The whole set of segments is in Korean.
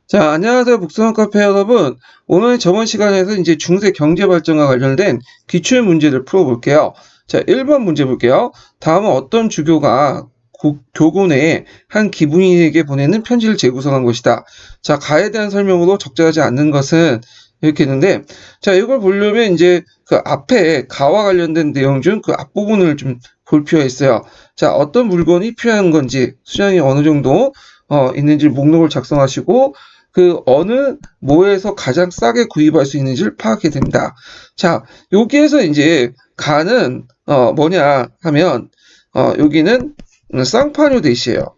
자, 안녕하세요. 북스원 카페 여러분. 오늘 저번 시간에서 이제 중세 경제 발전과 관련된 기출 문제를 풀어볼게요. 자, 1번 문제 볼게요. 다음은 어떤 주교가 교구 내에 한 기부인에게 보내는 편지를 재구성한 것이다. 자, 가에 대한 설명으로 적절하지 않는 것은 이렇게 했는데, 자, 이걸 보려면 이제 그 앞에 가와 관련된 내용 중 그 앞부분을 좀 볼 필요가 있어요. 자, 어떤 물건이 필요한 건지, 수량이 어느 정도 있는지 목록을 작성하시고, 그 어느 뭐에서 가장 싸게 구입할 수 있는지를 파악해야 됩니다. 자, 여기에서 이제 가는 뭐냐 하면 여기는 쌍파뇨 대시예요.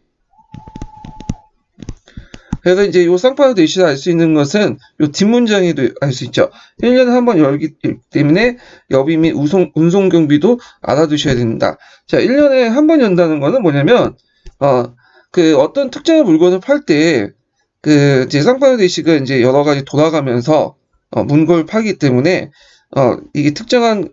그래서 이제 요 쌍파뇨 대시를 알 수 있는 것은 요 뒷문장에도 알 수 있죠. 1년에 한 번 열기 때문에 여비 및 운송 경비도 알아두셔야 됩니다. 자, 1년에 한 번 연다는 거는 뭐냐면 그 어떤 특정한 물건을 팔때 그 이제 쌍파뇨 대시가 이제 여러 가지 돌아가면서 문고를 파기 때문에 이게 특정한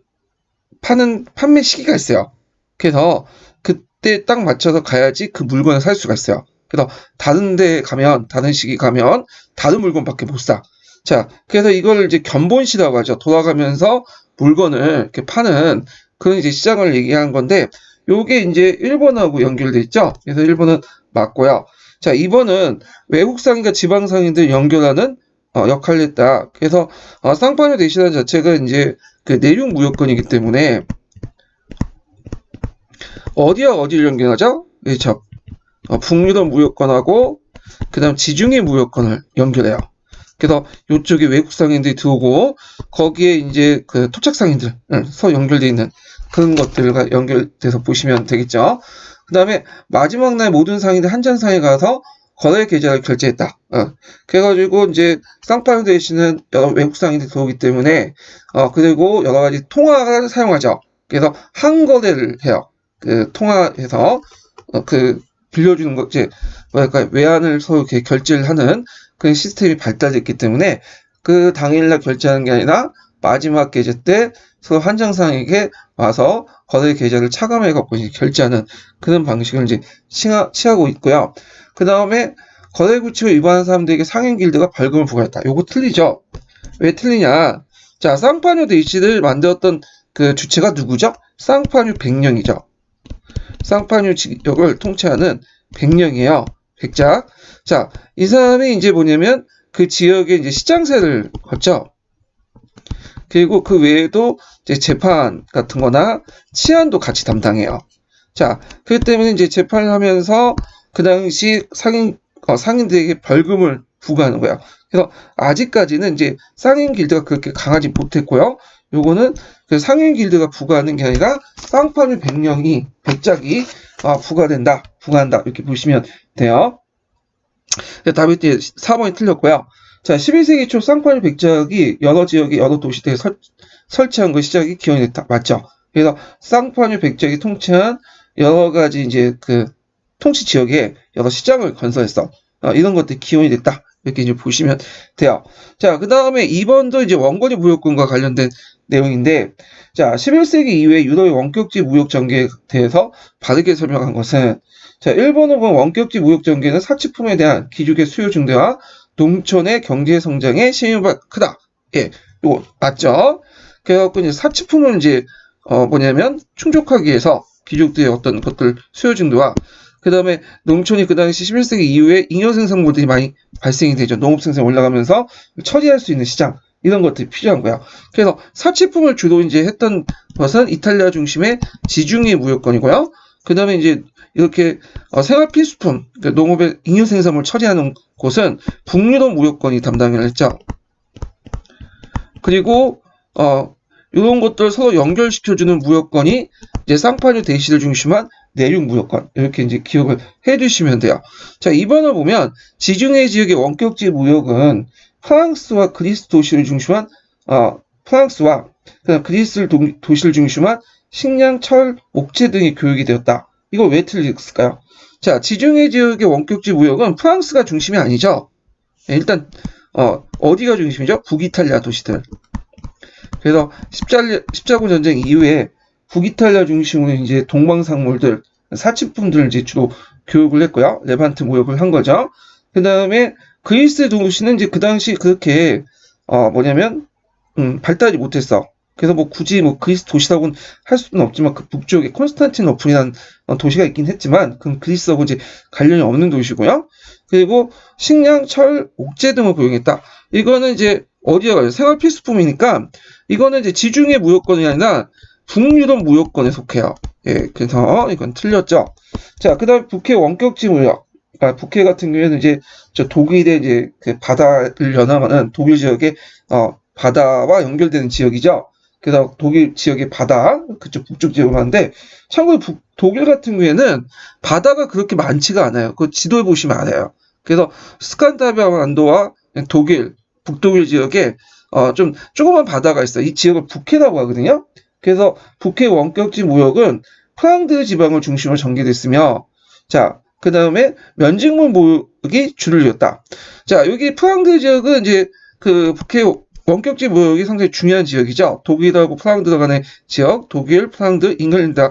파는 판매 시기가 있어요. 그래서 그때 딱 맞춰서 가야지 그 물건을 살 수가 있어요. 그래서 다른 데 가면 다른 시기 가면 다른 물건밖에 못 사. 자, 그래서 이걸 이제 견본시라고 하죠. 돌아가면서 물건을 이렇게 파는 그런 이제 시장을 얘기한 건데 요게 이제 1번하고 연결돼 있죠. 그래서 1번은 맞고요. 자, 2번은 외국 상인과 지방 상인들 연결하는 역할을 했다. 그래서 쌍파뇨 대시라는 자체가 이제 그 내륙 무역권이기 때문에 어디와 어디를 연결하죠? 그렇죠. 북유럽 무역권하고 그다음 지중해 무역권을 연결해요. 그래서 이쪽에 외국 상인들이 들어오고 거기에 이제 그 토착 상인들 서로 연결되어 있는 그런 것들과 연결돼서 보시면 되겠죠. 그다음에 마지막 날 모든 상인들 한전상에 가서 거래 계좌를 결제했다. 그래가지고 이제 쌍파뇨 대신은 여러 외국 상인들이 들어오기 때문에 그리고 여러 가지 통화를 사용하죠. 그래서 한거래를 해요. 그 통화해서 그 빌려주는 거 이제 뭐랄까 외환을 서로 이렇게 결제를 하는 그런 시스템이 발달됐기 때문에 그 당일날 결제하는 게 아니라 마지막 계좌 때 서로 한정상에게 와서 거래 계좌를 차감해 갖고 결제하는 그런 방식을 이제 취하고 있고요. 그 다음에 거래 규칙을 위반한 사람들에게 상인 길드가 벌금을 부과했다. 요거 틀리죠? 왜 틀리냐? 자, 쌍파뇨 데이시를 만들었던 그 주체가 누구죠? 쌍파뇨 백령이죠. 쌍파뉴 지역을 통치하는 백령이에요. 백작. 자, 이 사람이 이제 뭐냐면 그 지역에 이제 시장세를 걷죠. 그리고 그 외에도 이제 재판 같은 거나 치안도 같이 담당해요. 자, 그렇기 때문에 이제 재판을 하면서 그 당시 상인들에게 벌금을 부과하는 거예요. 그래서 아직까지는 이제 상인 길드가 그렇게 강하지 못했고요. 요거는 그 상인 길드가 부과하는 게 아니라 쌍파뉴 백작이 부과한다 이렇게 보시면 돼요. 답이 4번이 틀렸고요. 자, 11세기 초 쌍파뉴 백작이 여러 지역의 여러 도시들에 설치한 거 시작이 기원이 됐다. 맞죠? 그래서 쌍파뉴 백작이 통치한 여러 가지 이제 그 통치 지역에 여러 시장을 건설했어. 이런 것들이 기원이 됐다. 이렇게 이제 보시면 돼요. 자, 그 다음에 2번도 이제 원거리 무역권과 관련된 내용인데, 자, 11세기 이후에 유럽의 원격지 무역 전개에 대해서 바르게 설명한 것은, 자, 1번은 원격지 무역 전개는 사치품에 대한 기죽의 수요 증대와 농촌의 경제 성장에 신유가 크다. 예, 이거 맞죠? 그래갖고 이제 사치품을 이제 뭐냐면 충족하기 위해서 귀족들의 어떤 것들 수요 증대와 그 다음에 농촌이 그 당시 11세기 이후에 잉여 생산물들이 많이 발생이 되죠. 농업 생산이 올라가면서 처리할 수 있는 시장 이런 것들이 필요한 거야. 그래서 사치품을 주로 이제 했던 것은 이탈리아 중심의 지중해 무역권이고요. 그 다음에 이제 이렇게 생활 필수품, 그러니까 농업의 잉여 생산물 처리하는 곳은 북유럽 무역권이 담당을 했죠. 그리고 이런 것들을 서로 연결시켜주는 무역권이 이제 쌍파뉴 대시를 중심한 내륙 무역권 이렇게 이제 기억을 해주시면 돼요. 자, 2번을 보면 지중해 지역의 원격지 무역은 프랑스와 그리스 도시를 중심한 프랑스와 그리스 도시를 중심한 식량, 철, 목재 등의 교육이 되었다. 이거 왜 틀렸을까요? 자, 지중해 지역의 원격지 무역은 프랑스가 중심이 아니죠. 일단 어디가 중심이죠? 북이탈리아 도시들. 그래서 십자군 전쟁 이후에 북이탈리아 중심으로 이제 동방상물들, 사치품들을 이제 주로 교육을 했고요. 레반트 무역을 한 거죠. 그 다음에 그리스 도시는 이제 그 당시 그렇게 뭐냐면 발달이 못했어. 그래서 뭐 굳이 뭐 그리스 도시라고는 할 수는 없지만 그 북쪽에 콘스탄티노플이라는 도시가 있긴 했지만 그건 그리스하고 이제 관련이 없는 도시고요. 그리고 식량, 철, 옥제 등을 고용했다. 이거는 이제 어디에 가요? 생활 필수품이니까 이거는 이제 지중해 무역권이 아니라 북유럽 무역권에 속해요. 예, 그래서 이건 틀렸죠. 자, 그다음 북해 원격지 무역. 그러니까 북해 같은 경우에는 이제 저 독일의 이제 그 바다를 연항하는 독일 지역의 바다와 연결되는 지역이죠. 그래서 독일 지역의 바다, 그쪽 북쪽 지역을 하는데, 참고로 독일 같은 경우에는 바다가 그렇게 많지가 않아요. 그 지도에 보시면 알아요. 그래서 스칸다비아반도와 독일, 북독일 지역에 좀 조그만 바다가 있어요. 이 지역을 북해라고 하거든요. 그래서 북해 원격지 무역은 프랑드 지방을 중심으로 전개됐으며, 자, 그 다음에 면직물 무역이 줄을 이었다. 자, 여기 프랑드 지역은 이제 그 북해 원격지 무역이 상당히 중요한 지역이죠. 독일하고 프랑드 간의 지역, 독일, 프랑드, 잉글랜드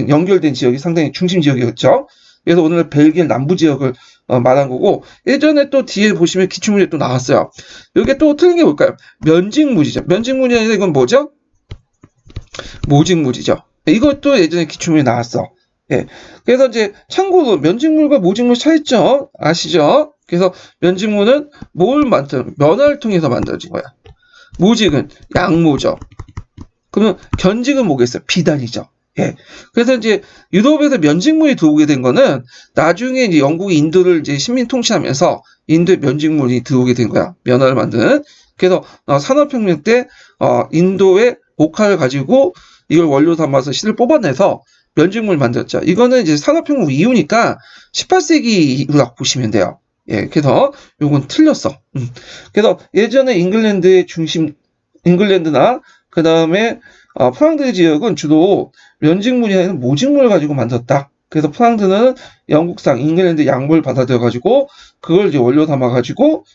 연결된 지역이 상당히 중심 지역이었죠. 그래서 오늘 벨기에 남부 지역을 말한 거고, 예전에 또 뒤에 보시면 기출문제 또 나왔어요. 여기 또 틀린 게 뭘까요? 면직물이죠. 면직물이 아니라 이건 뭐죠? 모직물이죠. 이것도 예전에 기출문제 나왔어. 예. 그래서 이제 참고로 면직물과 모직물 차이점 아시죠? 그래서 면직물은 면화를 통해서 만들어진 거야. 모직은 양모죠. 그러면 견직은 뭐겠어요? 비단이죠. 예. 그래서 이제 유럽에서 면직물이 들어오게 된 거는 나중에 이제 영국이 인도를 이제 식민 통치하면서 인도에 면직물이 들어오게 된 거야. 면화를 만드는. 그래서 산업혁명 때 인도의 목화를 가지고 이걸 원료 삼아서 실을 뽑아내서 면직물 만들었죠. 이거는 이제 산업혁명 이후니까 18세기 이후라고 보시면 돼요. 예, 그래서 요건 틀렸어. 그래서 예전에 잉글랜드나 그 다음에 프랑드 지역은 주로 면직물이 아니라 모직물을 가지고 만들었다. 그래서 프랑드는 영국상 잉글랜드 양물 받아들여가지고 그걸 이제 원료 삼아가지고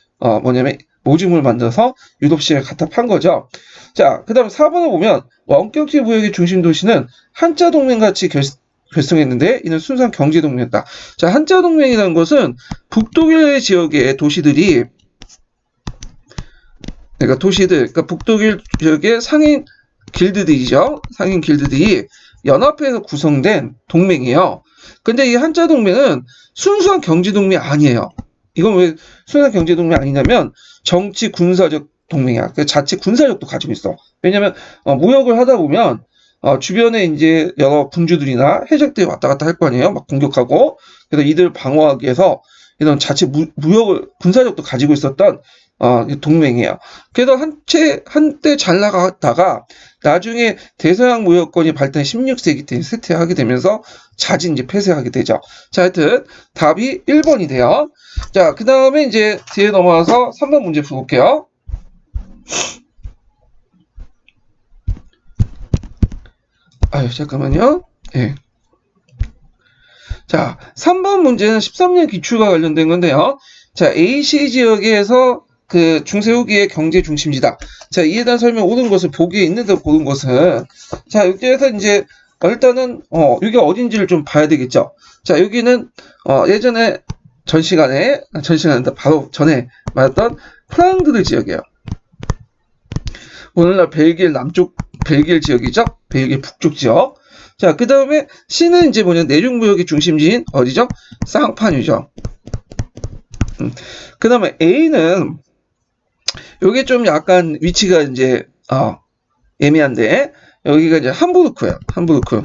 뭐냐면 모직물 만들어서 유럽 시장에 갖다 판 거죠. 자, 그 다음 4번을 보면 원격지 무역의 중심 도시는 한자 동맹 같이 결성했는데 이는 순수한 경제 동맹이었다. 자, 한자 동맹이라는 것은 북독일 지역의 도시들이 그러니까 북독일 지역의 상인 길드들이죠. 상인 길드들이 연합해서 구성된 동맹이에요. 근데 이 한자 동맹은 순수한 경제 동맹이 아니에요. 이건 왜 순수한 경제 동맹이 아니냐면 정치 군사적 동맹이야. 자체 군사력도 가지고 있어. 왜냐면 무역을 하다 보면 주변에 이제 여러 군주들이나 해적들이 왔다 갔다 할 거 아니에요. 막 공격하고. 그래서 이들 방어하기 위해서 이런 자체 무역을 군사력도 가지고 있었던 동맹이에요. 그래서 한때 잘 나가다가 나중에 대서양 무역권이 발달한 16세기 때 쇠퇴하게 되면서 자진 이제 폐쇄하게 되죠. 자, 하여튼 답이 1번이 돼요. 자, 그 다음에 이제 뒤에 넘어와서 3번 문제 풀어볼게요. 아유, 잠깐만요. 예. 자, 3번 문제는 13년 기출과 관련된 건데요. 자, AC 지역에서 그 중세 후기의 경제 중심지다. 자, 이에 대한 설명 옳은 것을 보기에 있는 대로 고른 것은 자, 여기에서 이제 일단은 여기가 어딘지를 좀 봐야 되겠죠. 자, 여기는 예전에 전 시간에 바로 전에 말했던 프랑드 지역이에요. 오늘날 벨기에 남쪽 벨기에 지역이죠. 벨기에 북쪽 지역. 자, 그 다음에 C는 이제 내륙무역의 중심지인 어디죠? 쌍파뉴죠. 그 다음에 A는 요게 좀 약간 위치가 이제 애매한데 여기가 이제 함부르크예요. 함부르크.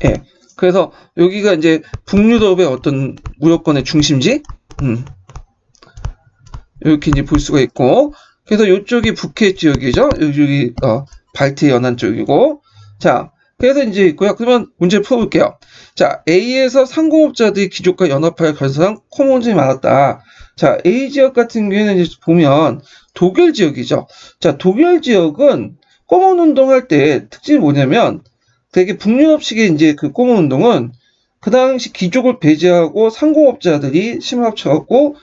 예. 그래서 여기가 이제 북유럽의 어떤 무역권의 중심지. 이렇게 이제 볼 수가 있고. 그래서 이쪽이 북해 지역이죠. 여기 발트 연안 쪽이고. 자, 그래서 이제 있고요. 그러면 문제 풀어볼게요. 자, A에서 상공업자들이 귀족과 연합하여 결성한 코몬점이 많았다. 자, A 지역 같은 경우에는 이제 보면 독일 지역이죠. 자, 독일 지역은 꼬문 운동할 때 특징이 뭐냐면 되게 북유럽식의 이제 그 꼬문 운동은 그 당시 귀족을 배제하고 상공업자들이 힘을 합쳐갖고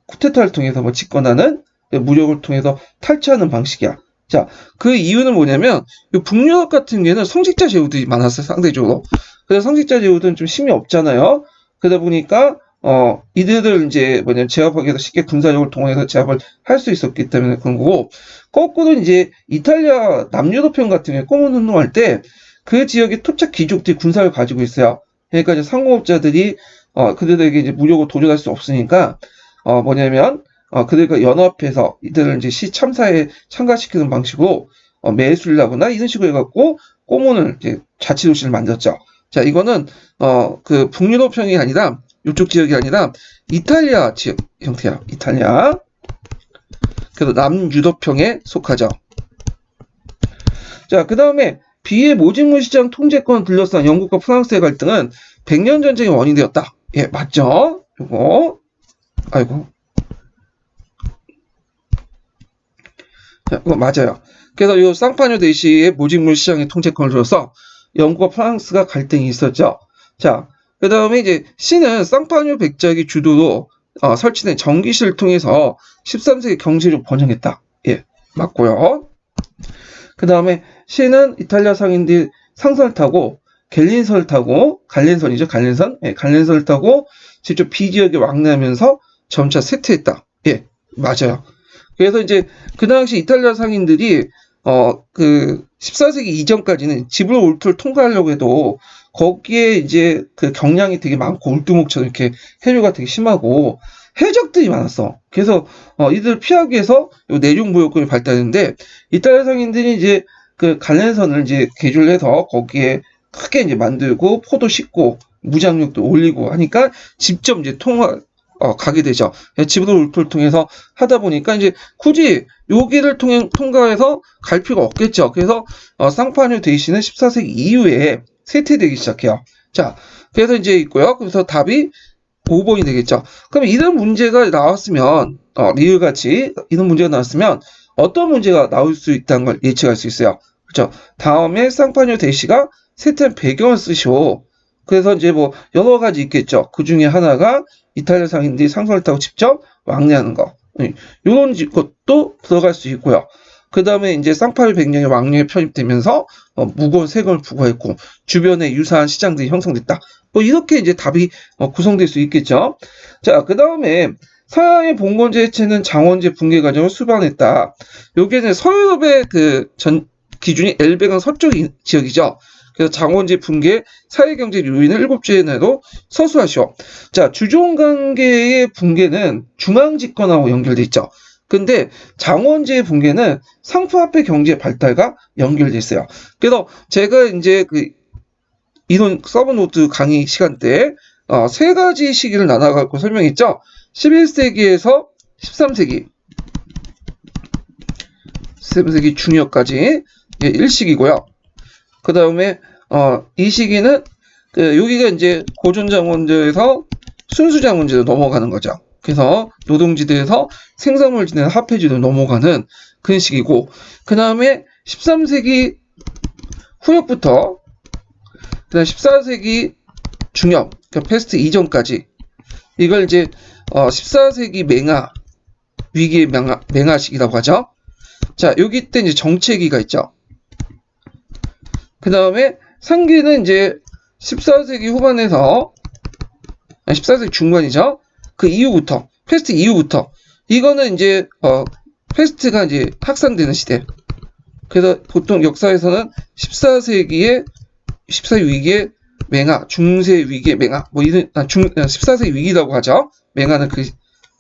쿠데타를 통해서 집권하는 무력을 통해서 탈취하는 방식이야. 자, 그 이유는 뭐냐면 북유럽 같은 경우에는 성직자 제후들이 많았어요. 상대적으로. 그래서 성직자 제후들은 좀 힘이 없잖아요. 그러다 보니까 이들을 이제 제압하기 위해서 쉽게 군사력을 동원해서 제압을 할 수 있었기 때문에 그런 거고, 거꾸로 이제 이탈리아 남유럽편 같은 경우에 꼬문 운동할 때 그 지역의 토착 귀족들이 군사를 가지고 있어요. 그러니까 이제 상공업자들이 그들에게 이제 무력으로 도전할 수 없으니까 그들과 연합해서 이들을 이제 시 참사에 참가시키는 방식으로 매수를 하거나 이런 식으로 해갖고 꼬문을 이제 자치도시를 만들었죠. 자, 이거는 그 북유럽형이 아니라 이쪽 지역이 아니라 이탈리아 지역 형태야. 이탈리아. 그래서 남유럽형에 속하죠. 자, 그 다음에 비의 모직물 시장 통제권을 둘러싼 영국과 프랑스의 갈등은 100년 전쟁의 원인이 되었다. 예, 맞죠? 요거. 아이고. 자, 이거 맞아요. 그래서 이 쌍파뇨 대시의 모직물 시장의 통제권을 둘러서 영국과 프랑스가 갈등이 있었죠. 자, 그 다음에 이제 시는 쌍파뇨 백작이 주도로 설치된 전기실을 통해서 13세기 경제를 번영했다. 예, 맞고요. 그 다음에 시는 이탈리아 상인들이 상선을 타고 갤린선을 타고 갈렌선이죠. 갈렌선. 예, 갈렌선을 타고 직접 비지역에 왕래하면서 점차 쇠퇴했다. 예, 맞아요. 그래서 이제 그 당시 이탈리아 상인들이 그 14세기 이전까지는 지브롤터를 통과하려고 해도 거기에 이제 그 경량이 되게 많고 울두목처럼 이렇게 해류가 되게 심하고 해적들이 많았어. 그래서 이들을 피하기 위해서 내륙 무역권이 발달했는데 이탈리아 상인들이 이제 그 갈렌선을 이제 개조를 해서 거기에 크게 이제 만들고 포도 싣고 무장력도 올리고 하니까 직접 이제 가게 되죠. 지브롤터를 통해서 하다 보니까 이제 굳이 여기를 통과해서 갈 필요가 없겠죠. 그래서 쌍파뇨 대시는 14세기 이후에 쇠퇴되기 시작해요. 자, 그래서 이제 있고요. 그래서 답이 5번이 되겠죠. 그럼 이런 문제가 나왔으면 리을같이 이런 문제가 나왔으면 어떤 문제가 나올 수 있다는 걸 예측할 수 있어요. 그렇죠. 다음에 쌍파뇨 대시가 쇠퇴한 배경을 쓰시오. 그래서 이제 뭐 여러 가지 있겠죠. 그 중에 하나가 이탈리아 상인들이 상선을 타고 직접 왕래하는 거. 이런 것도 들어갈 수 있고요. 그 다음에 이제 쌍파뇨 백령의 왕래에 편입되면서 무거운 세금을 부과했고 주변에 유사한 시장들이 형성됐다. 뭐 이렇게 이제 답이 구성될 수 있겠죠. 자, 그 다음에 서양의 봉건제 해체는 장원제 붕괴 과정을 수반했다. 여기에는 서유럽의 그 기준이 엘베강 서쪽 지역이죠. 그래서 장원제 붕괴 사회경제 요인을 7개 내로 서술하시오. 자, 주종관계의 붕괴는 중앙집권하고 연결돼 있죠. 근데 장원제의 붕괴는 상품화폐 경제 발달과 연결돼 있어요. 그래서 제가 이제 그 이론 서브노트 강의 시간 때 세 가지 시기를 나눠갖고 설명했죠. 11세기에서 13세기, 13세기 중엽까지 1시기고요. 그 다음에 이 시기는 여기가 이제 고전장원제에서 순수장원제로 넘어가는 거죠. 그래서 노동지대에서 생산물 지내는 화폐지로 넘어가는 그런 시기고, 그 다음에 13세기 후엽부터 그다음 14세기 중엽, 그러니까 패스트 이전까지 이걸 이제 14세기 맹하 위기의 맹하 시기라고 하죠. 자, 여기 때 이제 정체기가 있죠. 그 다음에 3기는 이제 14세기 후반에서 14세기 중반이죠. 그 이후부터 패스트 이후부터 이거는 이제 패스트가 이제 확산되는 시대. 그래서 보통 역사에서는 14세기 위기의 맹하, 중세 위기의 맹하, 뭐 이런 14세기 위기라고 하죠. 맹하는 그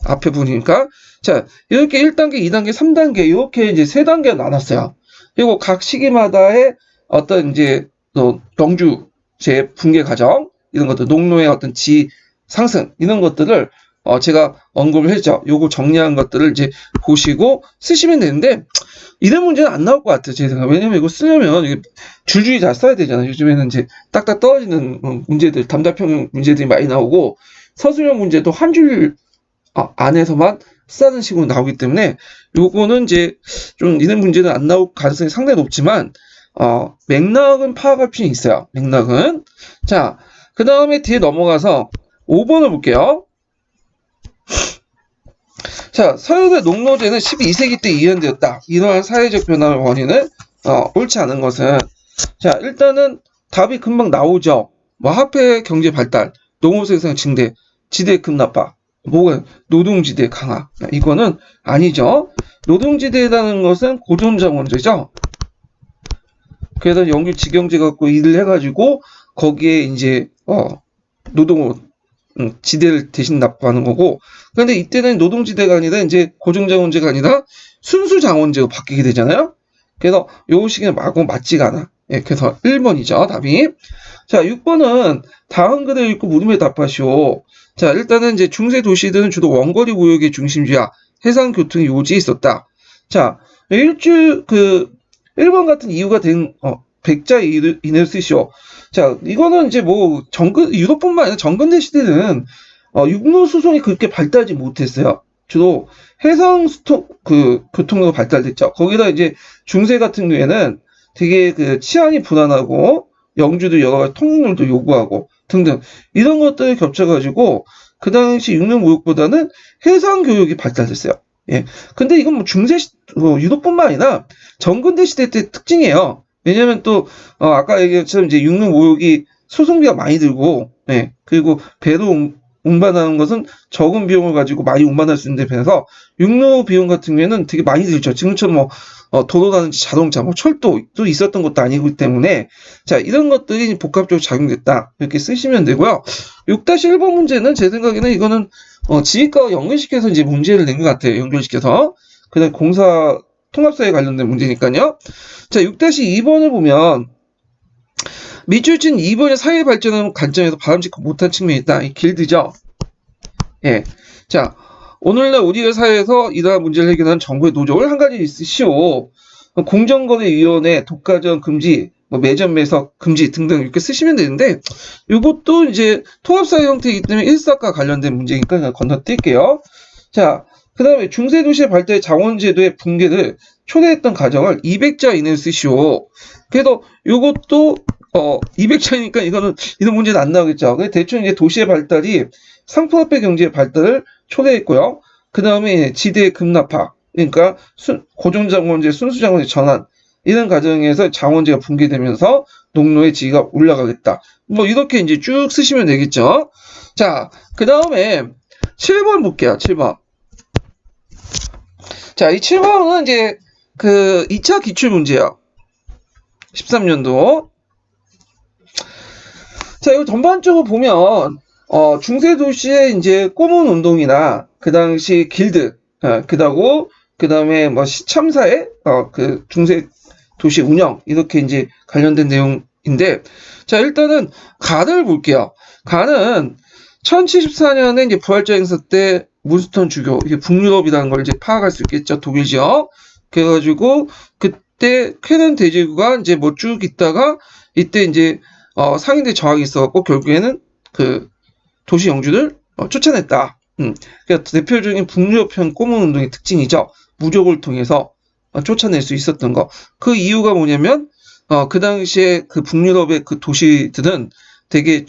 앞에 부분이니까. 자, 이렇게 1단계, 2단계, 3단계 이렇게 이제 3단계가 나눴어요. 그리고 각 시기마다의 어떤 이제 영주제 붕괴 과정 이런 것들, 농노의 어떤 지 상승 이런 것들을 제가 언급을 했죠. 요거 정리한 것들을 이제 보시고 쓰시면 되는데 이런 문제는 안 나올 것 같아요. 제 생각. 왜냐면 이거 쓰려면 이게 줄줄이 다 써야 되잖아요. 요즘에는 이제 딱딱 떨어지는 문제들, 담답형 문제들이 많이 나오고 서술형 문제도 한 줄 안에서만 쓰는 식으로 나오기 때문에 요거는 이제 좀 이런 문제는 안 나올 가능성이 상당히 높지만 맥락은 파악할 필요는 있어요. 맥락은. 자, 그 다음에 뒤에 넘어가서 5번을 볼게요. 자, 서유럽의 농노제는 12세기 때 이현되었다. 이러한 사회적 변화의 원인은 옳지 않은 것은, 자, 일단은 답이 금방 나오죠. 뭐 화폐 경제 발달, 농업 생산 증대. 지대 급납화. 뭐가 노동지대 강화. 이거는 아니죠. 노동지대라는 것은 고존자원제죠. 그래서 영주 직영제 갖고 일을 해가지고 거기에 이제 노동을 지대를 대신 납부하는 거고, 그런데 이때는 노동지대가 아니라 이제 고정자원제가 아니라 순수자원제로 바뀌게 되잖아요. 그래서 요 시기는 마구 맞지가 않아. 예, 그래서 1번이죠, 답이. 자, 6번은 다음 글을 읽고 물음에 답하시오. 자, 일단은 이제 중세 도시들은 주로 원거리 무역의 중심지야 해상 교통이 요지에 있었다. 자, 1번 같은 이유가 된 백자 이내를 쓰시오. 자, 이거는 이제 뭐 유럽뿐만 아니라 정근대 시대는 육로 수송이 그렇게 발달하지 못했어요. 주로 해상 교통으로 발달됐죠. 거기다 이제 중세 같은 경우에는 되게 그 치안이 불안하고 영주도 여러 가지 통행료도 요구하고 등등 이런 것들이 겹쳐가지고 그 당시 육로무역보다는 해상 교육이 발달됐어요. 예. 근데 이건 뭐 유럽뿐만 아니라 정근대 시대 때 특징이에요. 왜냐면 또 아까 얘기했처럼 이제 육로무역이 소송비가 많이 들고, 예. 그리고 배로 운반하는 것은 적은 비용을 가지고 많이 운반할 수 있는 데 비해서 육로 비용 같은 경우에는 되게 많이 들죠. 지금처럼 뭐 도로라든지 자동차, 뭐 철도도 있었던 것도 아니기 때문에 자, 이런 것들이 복합적으로 작용됐다 이렇게 쓰시면 되고요. 6-1번 문제는 제 생각에는 이거는 지휘과와 연결시켜서 이제 문제를 낸 것 같아요. 연결시켜서. 그다음 공사 통합사에 관련된 문제니까요. 자, 6-2번을 보면 밑줄진 2번의 사회 발전하는 관점에서 바람직하지 못한 측면이 있다. 이 길드죠. 예. 자, 오늘날 우리의 사회에서 이러한 문제를 해결하는 정부의 노력을 한 가지 있으시오. 공정거래위원회, 독과점 금지, 뭐 매점 매석 금지 등등 이렇게 쓰시면 되는데, 이것도 이제 통합사회 형태이기 때문에 일사과 관련된 문제니까 그냥 건너뛸게요. 자, 그 다음에 중세도시의 발달의 자원제도의 붕괴를 초래했던 가정을 200자 이내에 쓰시오. 그래서 이것도 200자니까 이런 문제는 안 나오겠죠. 대충 이제 도시의 발달이 상품화폐 경제의 발달을 초래했고요. 그 다음에 지대의 급납화, 그러니까 고정자원제, 순수자원제 전환, 이런 과정에서 자원제가 붕괴되면서 농노의 지위가 올라가겠다. 뭐 이렇게 이제 쭉 쓰시면 되겠죠. 자, 그 다음에 7번 볼게요. 7번. 자, 이 7번은 이제 그 2차 기출 문제예요. 13년도. 자, 이거 전반적으로 보면 중세 도시의 이제 꼬문 운동이나 그 당시 길드, 그 다음에 뭐 시참사의 그 중세 도시 운영 이렇게 이제 관련된 내용인데, 자, 일단은 간을 볼게요. 간은 1074년에 이제 부활절 행사 때 문스턴 주교, 이게 북유럽이라는 걸 이제 파악할 수 있겠죠. 독일 지역. 그래가지고 그때 쾌른 대제국가 이제 뭐 쭉 있다가 이때 이제 상인들 저항이 있어갖고 결국에는 그 도시 영주를 쫓아냈다. 그러니까 대표적인 북유럽형 꼬문 운동의 특징이죠. 무적을 통해서 쫓아낼 수 있었던 거. 그 이유가 뭐냐면 그 당시에 그 북유럽의 그 도시들은 되게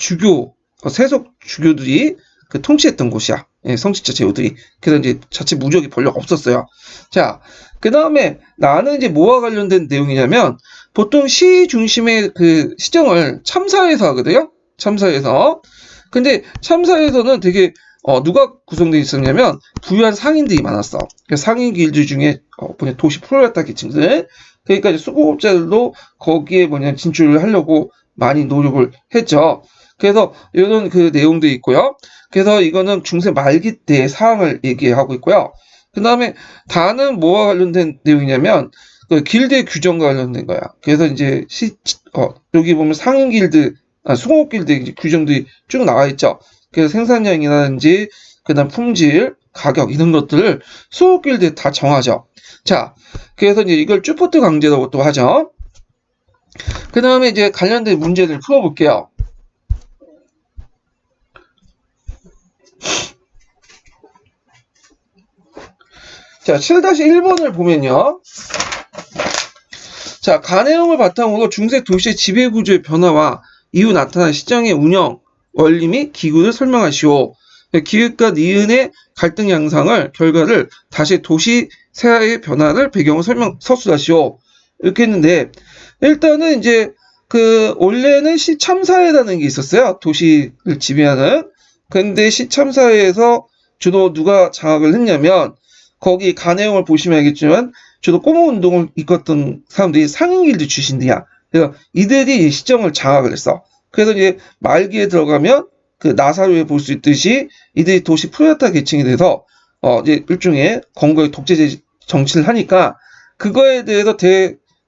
세속 주교들이 그 통치했던 곳이야. 예, 성직자 제후들이. 그래서 이제 자체 무적이 별로 없었어요. 자, 그 다음에 나는 이제 뭐와 관련된 내용이냐면 보통 시 중심의 그 시정을 참사에서 하거든요. 참사에서. 근데 참사에서는 되게 누가 구성되어 있었냐면 부유한 상인들이 많았어. 상인 길드 중에 도시 프롤레타 계층들, 그러니까 이제 수공업자들도 거기에 진출을 하려고 많이 노력을 했죠. 그래서 이런 그 내용도 있고요. 그래서 이거는 중세 말기 때의 상황을 얘기하고 있고요. 그 다음에 다는 뭐와 관련된 내용이냐면 그 길드의 규정과 관련된 거야. 그래서 이제 여기 보면 상인 길드, 수공업 길드 규정들이 쭉 나와 있죠. 그래서 생산량이라든지 그다음 품질, 가격 이런 것들을 수공업 길드에 다 정하죠. 자, 그래서 이제 이걸 쭈포트 강제라고 또 하죠. 그 다음에 이제 관련된 문제를 풀어볼게요. 자, 7-1번을 보면요. 자, 가내용을 바탕으로 중세 도시의 지배구조의 변화와 이후 나타난 시장의 운영, 원리 및 기구를 설명하시오. 기획과 니은의 갈등 양상을, 결과를 다시 도시 세아의 변화를 배경으로 서술하시오. 이렇게 했는데, 일단은 이제 원래는 시참사회라는 게 있었어요. 도시를 지배하는. 근데 시참사회에서 주로 누가 장악을 했냐면 거기 가내용을 보시면 알겠지만 주로 꼬모운동을 이끌었던 사람들이 상인길드 출신들이야. 그래서 이들이 시정을 장악을 했어. 그래서 이제 말기에 들어가면 그 나사로에 볼 수 있듯이 이들이 도시 프로레타 계층이 돼서 이제 일종의 건국의 독재제 정치를 하니까 그거에 대해서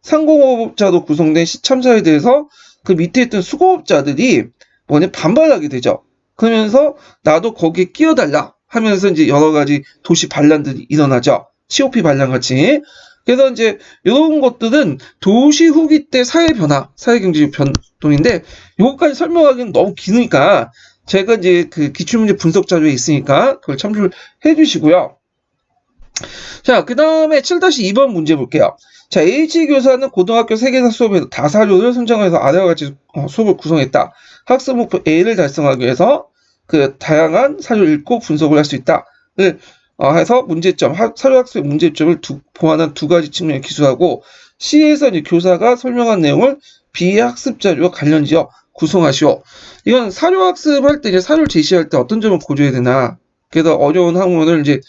상공업자로 구성된 시참사에 대해서 그 밑에 있던 수공업자들이 뭐냐 반발하게 되죠. 그러면서 나도 거기에 끼어달라 하면서 이제 여러 가지 도시 반란들이 일어나죠. COP 반란 같이. 그래서 이제 이런 것들은 도시 후기 때 사회 변화, 사회 경제 변동인데 요거까지 설명하기는 너무 기니까 제가 이제 그 기출문제 분석 자료에 있으니까 그걸 참조를 해주시고요. 자, 그 다음에 7-2번 문제 볼게요. 자, H 교사는 고등학교 세계사 수업에서 다사료를 선정해서 아래와 같이 수업을 구성했다. 학습 목표 A를 달성하기 위해서 그 다양한 사료를 읽고 분석을 할 수 있다를 해서 문제점, 사료 학습의 문제점을 보완한 두 가지 측면을 기술하고 C에서 이제 교사가 설명한 내용을 B의 학습 자료와 관련지어 구성하시오. 이건 사료 학습할 때 이제 사료를 제시할 때 어떤 점을 고려해야 되나? 그래서 어려운 학문을 이제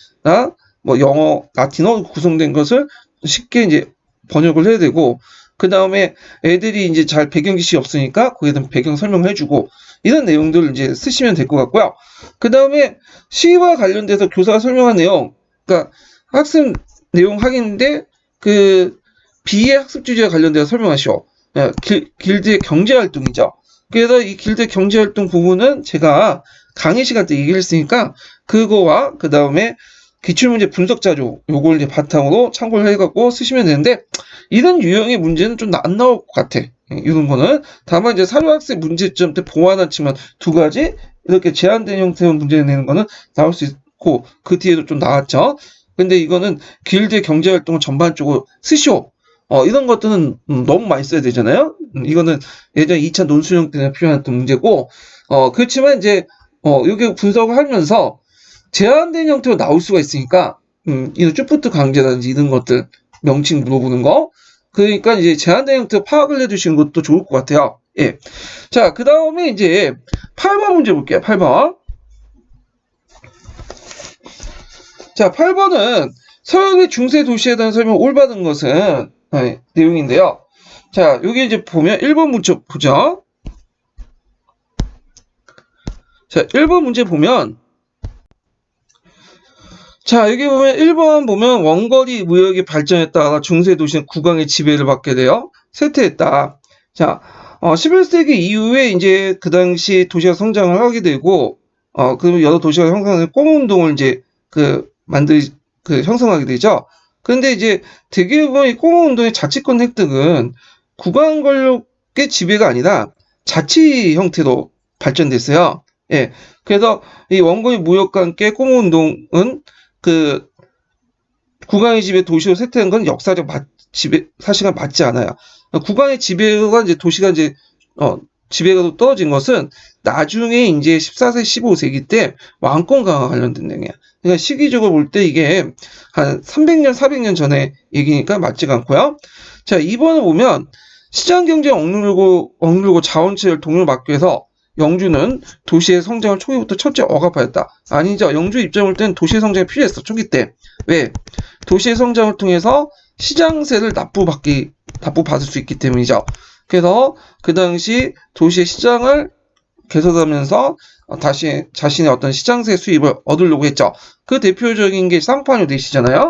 뭐 영어, 라틴어 구성된 것을 쉽게 이제 번역을 해야 되고, 그 다음에 애들이 이제 잘 배경 지식이 없으니까 거기에 대한 배경 설명을 해주고, 이런 내용들을 이제 쓰시면 될 것 같고요. 그 다음에 시와 관련돼서 교사가 설명한 내용, 그러니까 학습 내용 확인인데, 그 B의 학습 주제와 관련돼서 설명하시오. 길드의 경제활동이죠. 그래서 이 길드 경제활동 부분은 제가 강의 시간 때 얘기를 했으니까, 그거와 그 다음에 기출문제 분석 자료 요걸 이제 바탕으로 참고를 해갖고 쓰시면 되는데 이런 유형의 문제는 좀 안 나올 것 같아. 이런 거는 다만 이제 사료학습 문제점 때 보완한 측면 두 가지 이렇게 제한된 형태의 문제 내는 거는 나올 수 있고 그 뒤에도 좀 나왔죠. 근데 이거는 길드 경제활동을 전반적으로 쓰시오. 이런 것들은 너무 많이 써야 되잖아요. 이거는 예전 2차 논술형 때문에 필요했던 문제고 그렇지만 이제 이게 분석을 하면서 제한된 형태로 나올 수가 있으니까, 이런 쭈프트 강제라든지 이런 것들, 명칭 물어보는 거. 그러니까 이제 제한된 형태로 파악을 해주시는 것도 좋을 것 같아요. 예. 자, 그 다음에 이제 8번 문제 볼게요. 8번. 자, 8번은 서역의 중세 도시에 대한 설명 올바른 것은 내용인데요. 자, 여기 이제 보면 1번 문제 보죠. 자, 1번 문제 보면 자, 여기 보면 1번 보면 원거리 무역이 발전했다가 중세 도시는 국왕의 지배를 받게 되어 쇠퇴했다. 자, 11세기 이후에 이제 그 당시 도시가 성장을 하게 되고, 그리고 여러 도시가 형성해서 꽁운동을 이제 형성하게 되죠. 그런데 이제 대개 보면 이 꽁운동의 자치권 획득은 국왕 권력의 지배가 아니라 자치 형태로 발전됐어요. 예. 그래서 이 원거리 무역과 함께 꽁운동은 그 국왕의 지배 도시로 쇠퇴한 건 역사적 지배 사실과 맞지 않아요. 국왕의 지배가 이제 도시가 이제 지배가 떨어진 것은 나중에 이제 14세, 15세기 때 왕권 강화 관련된 내용이야. 그러니까 시기적으로 볼 때 이게 한 300년, 400년 전에 얘기니까 맞지가 않고요. 자, 2번을 보면 시장 경제 억누르고 자원체를 동요를 막기 위해서 영주는 도시의 성장을 초기부터 첫째 억압하였다. 아니죠. 영주 입장을 땐 도시의 성장이 필요했어. 초기 때. 왜? 도시의 성장을 통해서 시장세를 납부받을 수 있기 때문이죠. 그래서 그 당시 도시의 시장을 개선하면서 다시 자신의 어떤 시장세 수입을 얻으려고 했죠. 그 대표적인 게 쌍파뇨 대시잖아요.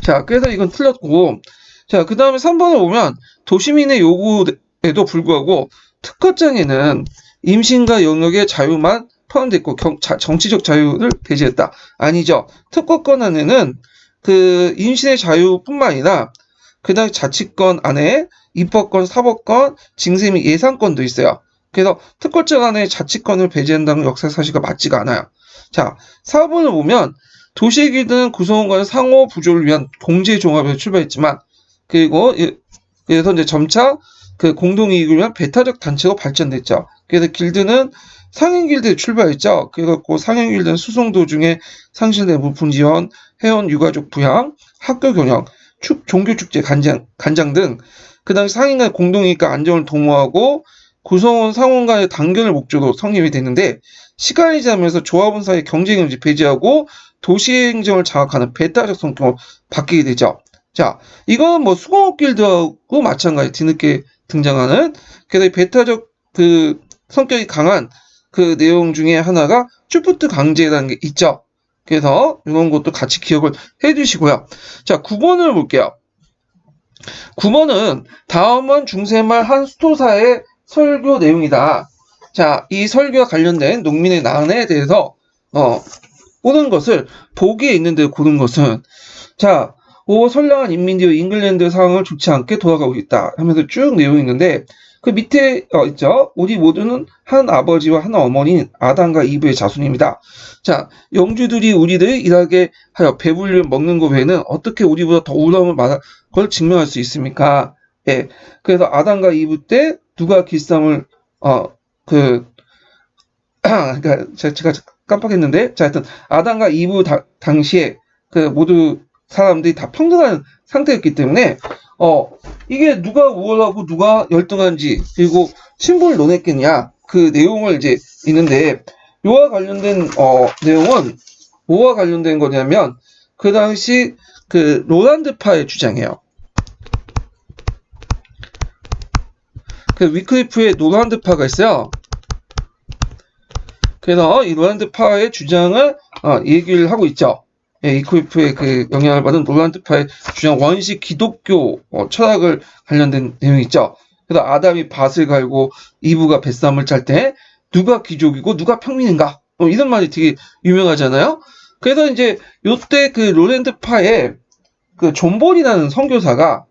자, 그래서 이건 틀렸고, 자, 그 다음에 3번을 보면 도시민의 요구에도 불구하고 특허장에는 임신과 영역의 자유만 포함됐고 정치적 자유를 배제했다. 아니죠. 특허권 안에는 그 임신의 자유뿐만 아니라 그 다음에 자치권 안에 입법권, 사법권, 징세 및 예산권도 있어요. 그래서 특허장 안에 자치권을 배제한다는 역사 사실과 맞지가 않아요. 자, 4번을 보면 도시의 길드는 구성원과의 상호 부조를 위한 공제 종합에서 출발했지만 그리고 그래서 이제 점차 그 공동이익을 위한 배타적 단체로 발전됐죠. 그래서 길드는 상인 길드에 출발했죠. 그래갖고 상인 길드는 수송 도중에 상실 내부 분지원, 회원 유가족 부양, 학교 경영, 종교 축제 간장 등 그 당시 상인 간 공동이익과 안정을 도모하고 구성원 상원 간의 단결을 목적으로 성립이 됐는데 시간이 지나면서 조합원 사이의 경쟁을 이제 배제하고 도시행정을 장악하는 배타적 성격으로 바뀌게 되죠. 자, 이건 뭐 수공업길드하고 마찬가지 뒤늦게 등장하는 그래서 이 배타적 그 성격이 강한 그 내용 중에 하나가 슈프트 강제라는 게 있죠. 그래서 이런 것도 같이 기억을 해주시고요. 자, 9번을 볼게요. 9번은 다음은 중세말 한 수도사의 설교 내용이다. 자, 이 설교와 관련된 농민의 난에 대해서 고른 것을 보기에 있는데 고른 것은 자, 오 선량한 인민들이 잉글랜드 상황을 좋지 않게 돌아가고 있다 하면서 쭉 내용이 있는데 그 밑에 있죠. 우리 모두는 한 아버지와 한 어머니인 아담과 이브의 자손입니다. 자, 영주들이 우리를 일하게 하여 배불리 먹는 것 외에는 어떻게 우리보다 더 우러움을 말할 걸 증명할 수 있습니까? 예. 그래서 아담과 이브 때 누가 길쌈을 그러니까 제가 깜빡했는데 자, 하여튼 아담과 이브 당시에 그 모두 사람들이 다 평등한 상태였기 때문에 이게 누가 우월하고 누가 열등한지 그리고 신분을 논했겠냐 그 내용을 이제 있는데 요와 관련된 내용은 뭐와 관련된 거냐면 그 당시 그 롤란드파의 주장이에요. 그 위클리프의 롤란드파가 있어요. 그래서 이 롤란드파의 주장을 얘기를 하고 있죠. 예, 위클리프의 그 영향을 받은 롤란드파의 주장 원시 기독교 철학을 관련된 내용이 있죠. 그래서 아담이 밭을 갈고 이브가 뱃삼을 짤 때 누가 귀족이고 누가 평민인가 이런 말이 되게 유명하잖아요. 그래서 이제 요때 그 롤란드파의 그 존 볼이라는 선교사가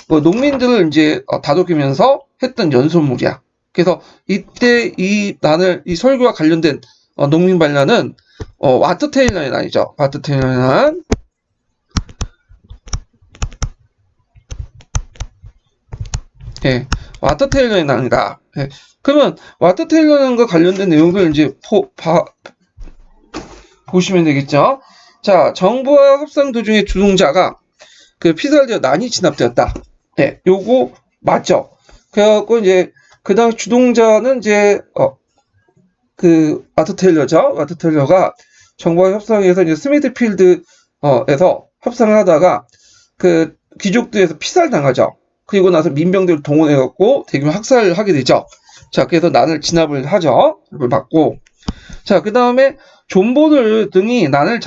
농민들을 이제 다독이면서 했던 연설물이야. 그래서 이때 이 설교와 관련된 농민 반란은 와트 테일러의 난이죠. 와트 테일러의 난. 예, 와트 테일러의 난이다. 예. 그러면 와트 테일러과 관련된 내용을 이제 보시면 되겠죠. 자, 정부와 협상 도중에 주동자가 그 피살되어 난이 진압되었다. 네, 요거 맞죠. 그래갖고 이제 그 당시 주동자는 이제 그 와트 테일러죠. 와트 테일러가 정부와 협상에서 이제 스미드필드에서 협상을 하다가 그 귀족들에서 피살당하죠. 그리고 나서 민병대를 동원해갖고 대규모 학살을 하게 되죠. 자, 그래서 난을 진압을 하죠. 그걸 받고. 자, 그 다음에 존 보들 등이 난을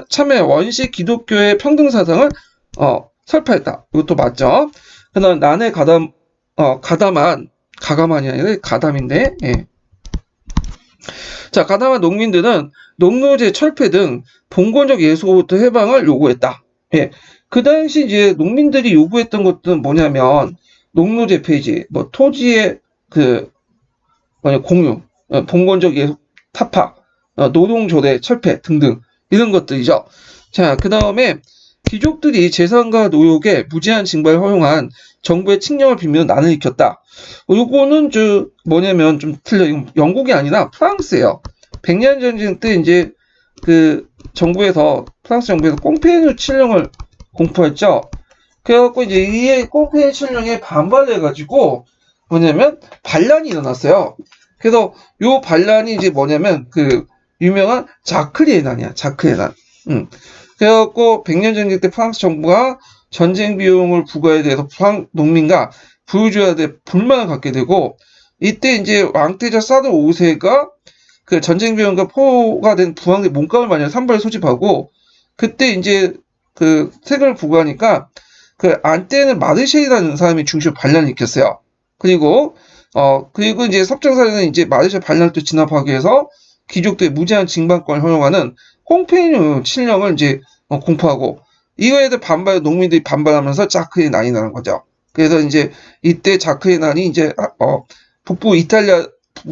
참여 원시 기독교의 평등 사상을 설파했다. 이것도 맞죠. 그 다음 난에 가담한이 아니라 가담인데, 예. 자, 가담한 농민들은 농노제 철폐 등 봉건적 예수로부터 해방을 요구했다. 예. 그 당시 이제 농민들이 요구했던 것들은 뭐냐면, 농노제 폐지, 뭐, 토지의 공유, 봉건적 예수 타파, 노동조례 철폐 등등, 이런 것들이죠. 자, 그 다음에 귀족들이 재산과 노역에 무제한 징발을 허용한 정부의 칙령을 빌며 난을 일으켰다. 요거는 뭐냐면 좀 틀려. 영국이 아니라 프랑스예요. 백년 전쟁 때 이제 그 프랑스 정부에서 꽁페뉴 칙령을 공포했죠. 그래갖고 이제 이 꽁페뉴 칙령에 반발해가지고 뭐냐면 반란이 일어났어요. 그래서 요 반란이 이제 뭐냐면 그 유명한 자크리의 난이야. 자크리의 난. 그래갖고 백년 전쟁 때 프랑스 정부가 전쟁 비용을 부과에 대해서 농민과 부유주의자들의 불만을 갖게 되고 이때 이제 왕태자 사드 5세가 그 전쟁 비용과 포가 된 부왕의 몸값을 마련 산발을 소집하고 그때 이제 그 세금을 부과하니까 그 안때는 마르쉐이라는 사람이 중심으로 반란을 일으켰어요. 그리고 이제 섭정사에는 이제 마르쉐 반란을 또 진압하기 위해서 귀족들의 무제한 징방권을 허용하는 꽁페뉴 칙령을 이제 공포하고 이거에 대해 농민들이 반발하면서 자크의 난이 나는 거죠. 그래서 이제 이때 자크의 난이 이제 북부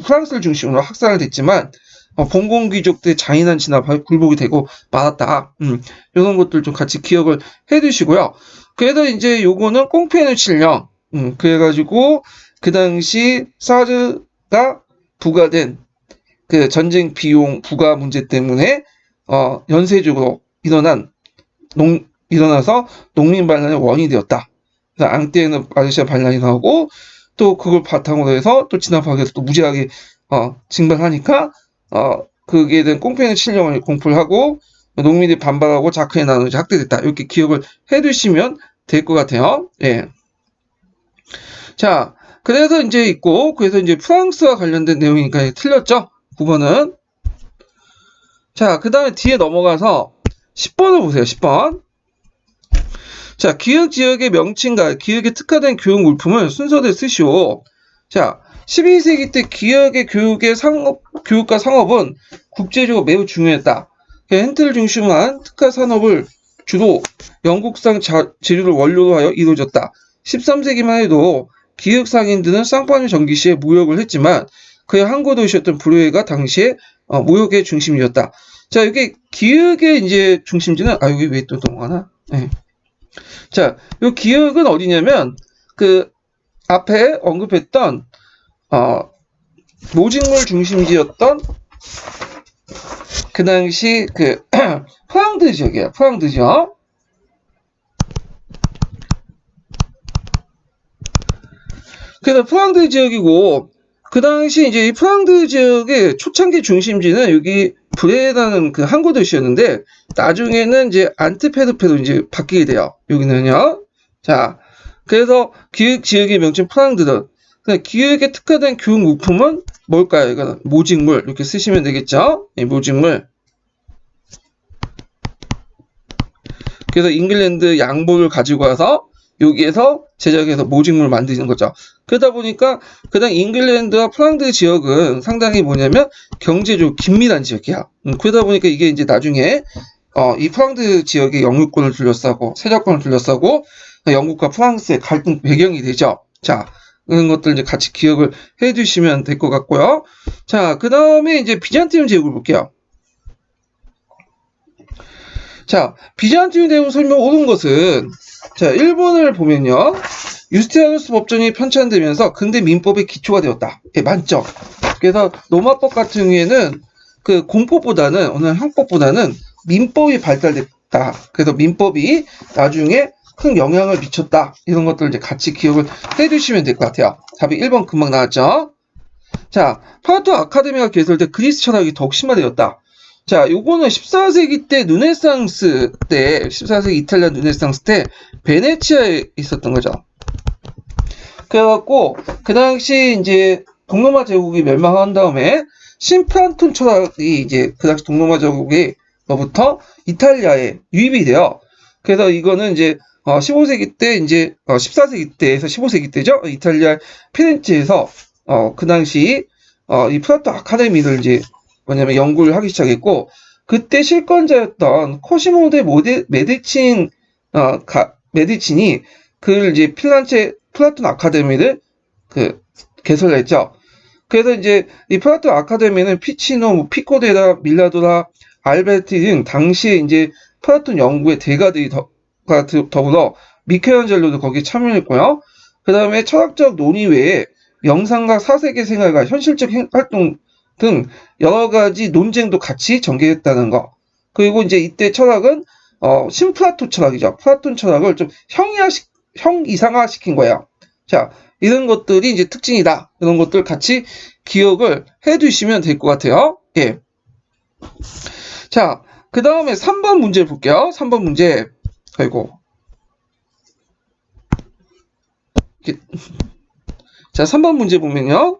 프랑스를 중심으로 학살을 됐지만 봉건 귀족들의 잔인한 진압에 굴복이 되고 말았다. 이런 것들 좀 같이 기억을 해두시고요. 그래서 이제 요거는 꽁페뉴 칙령. 그래가지고 그 당시 사드가 부과된 그 전쟁 비용 부과 문제 때문에 연쇄적으로 일어나서 농민 반란의 원인이 되었다. 그래서 앙떼에는 마르쉐 반란이 나오고 또 그걸 바탕으로 해서 또 진압하기 위해서 또 무지하게 징발하니까 그게 된 꽁페이는 칠령을 공포를 하고 농민들이 반발하고 자크에 나누어져 학대됐다. 이렇게 기억을 해두시면 될 것 같아요. 예. 자, 그래서 이제 있고, 그래서 이제 프랑스와 관련된 내용이니까 틀렸죠? 9번은. 자, 그 다음에 뒤에 넘어가서 10번을 보세요. 10번. 자, 기역 지역의 명칭과 기역에 특화된 교육 물품을 순서대로 쓰시오. 자, 12세기 때 기역의 교육과 상업은 국제적으로 매우 중요했다. 헨트를 중심으로 한 특화 산업을 주로 영국상 재료를 원료로 하여 이루어졌다. 13세기만 해도 기역 상인들은 쌍파뉴 전기시에 무역을 했지만 그의 항구 도시였던 브루에가 당시에 무역의 중심이었다. 자, 이게 기역의 이제 중심지는 여기 왜 또 넘어가나? 네. 자, 이 기역은 어디냐면 그 앞에 언급했던 모직물 중심지였던 그 당시 그 프랑드 지역이에요. 프랑드 지역. 그래서 프랑드 지역이고 그 당시 이제 이 프랑드 지역의 초창기 중심지는 여기 브레라는 그 항구 도시였는데 나중에는 이제 안트페르페로 이제 바뀌게 돼요. 여기는요. 자, 그래서 기역 지역의 명칭 프랑드는 기역에 특화된 교육 물품은 뭘까요? 이거는 모직물 이렇게 쓰시면 되겠죠. 이 모직물. 그래서 잉글랜드 양보를 가지고 와서 여기에서 제작해서 모직물 만드는 거죠. 그러다 보니까 그다음 잉글랜드와 프랑드 지역은 상당히 뭐냐면 경제적으로 긴밀한 지역이야. 그러다 보니까 이게 이제 나중에 이 프랑드 지역의 영유권을 둘러싸고 세자권을 둘러싸고 영국과 프랑스의 갈등 배경이 되죠. 자, 그런 것들 이제 같이 기억을 해주시면 될 것 같고요. 자, 그 다음에 이제 비잔티움 제국을 볼게요. 자, 비잔티움 제국 설명 옳은 것은 자, 1번을 보면요. 유스티아누스 법전이 편찬되면서 근대 민법의 기초가 되었다. 예, 만점. 그래서 로마법 같은 경우에는 그 공법보다는 오늘 형법보다는 민법이 발달됐다. 그래서 민법이 나중에 큰 영향을 미쳤다. 이런 것들 이제 같이 기억을 해주시면 될 것 같아요. 답이 1번 금방 나왔죠. 자, 플라토 아카데미가 개설돼 그리스 철학이 더욱 심화되었다. 자, 요거는 14세기 때 르네상스 때, 14세기 이탈리아 르네상스 때 베네치아에 있었던 거죠. 그래갖고 그 당시 이제 동로마 제국이 멸망한 다음에 신플라톤 철학이 이제 그 당시 동로마 제국으로부터 이탈리아에 유입이 돼요. 그래서 이거는 이제 15세기 때 이제 14세기 때에서 15세기 때죠. 이탈리아 피렌체에서 그 당시 이 플라토 아카데미를 이제 뭐냐면 연구를 하기 시작했고 그때 실권자였던 코시모 데 메디친이 그를 이제 플라톤 아카데미를 그 개설했죠. 그래서 이제 이 플라톤 아카데미는 피치노, 피코데라, 밀라도라, 알베르티 등 당시에 이제 플라톤 연구의 대가들이 더불어 미켈란젤로도 거기에 참여했고요. 그 다음에 철학적 논의 외에 명상과 사색의 생활과 현실적 활동 등 여러 가지 논쟁도 같이 전개했다는 거. 그리고 이제 이때 철학은 신플라토 철학이죠. 플라톤 철학을 좀 형이상화시킨 거예요. 자, 이런 것들이 이제 특징이다. 이런 것들 같이 기억을 해두시면 될 것 같아요. 예. 자, 그 다음에 3번 문제 볼게요. 3번 문제. 아이고. 자, 3번 문제 보면요.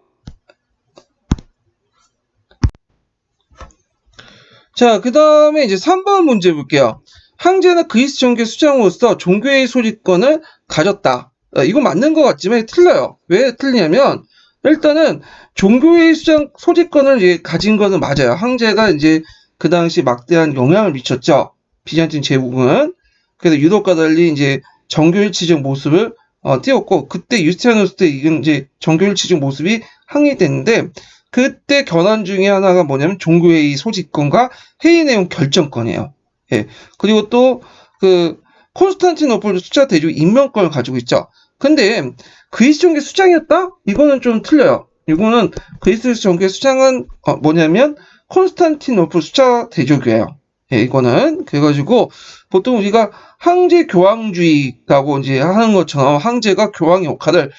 자, 그 다음에 이제 3번 문제 볼게요. 황제는 그리스 종교 수장으로서 종교의 소유권을 가졌다. 이거 맞는 것 같지만 틀려요. 왜 틀리냐면 일단은 종교의 소유권을 이제 가진 거는 맞아요. 황제가 이제 그 당시 막대한 영향을 미쳤죠. 비잔틴 제국은. 그래서 유럽과 달리 이제 정교일치적 모습을 띄웠고 그때 유스티아누스 때 이제 정교일치적 모습이 항의됐는데 그때 견한 중에 하나가 뭐냐면 종교회의 소집권과 회의 내용 결정권이에요. 예. 그리고 또 그 콘스탄티노플 수자 대주의 임명권을 가지고 있죠. 근데 그리스 종교 수장이었다? 이거는 좀 틀려요. 이거는 그리스 종교 수장은 뭐냐면 콘스탄티노플 수자 대주교예요. 예, 이거는 그래가지고 보통 우리가 황제 교황주의라고 이제 하는 것처럼 황제가 교황의 역할을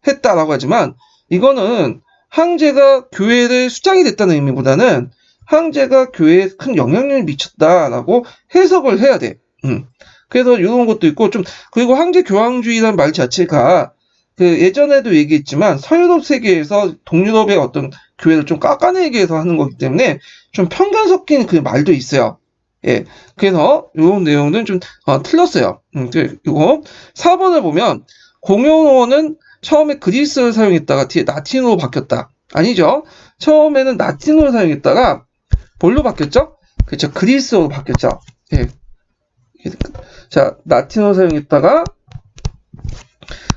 했다라고 하지만 이거는 황제가 교회의 수장이 됐다는 의미보다는 황제가 교회에 큰 영향력을 미쳤다라고 해석을 해야 돼. 그래서 이런 것도 있고 그리고 황제 교황주의라는 말 자체가 그 예전에도 얘기했지만 서유럽 세계에서 동유럽의 어떤 교회를 좀 깎아내기 위해서 하는 거기 때문에 좀 편견 섞인 그 말도 있어요. 예. 그래서 이런 내용은 좀 틀렸어요. 이거 4번을 보면 공용어는 처음에 그리스어를 사용했다가 뒤에 라틴어로 바뀌었다. 아니죠. 처음에는 라틴어를 사용했다가 뭘로 바뀌었죠? 그렇죠. 그리스어로 바뀌었죠. 예. 자, 라틴어로 사용했다가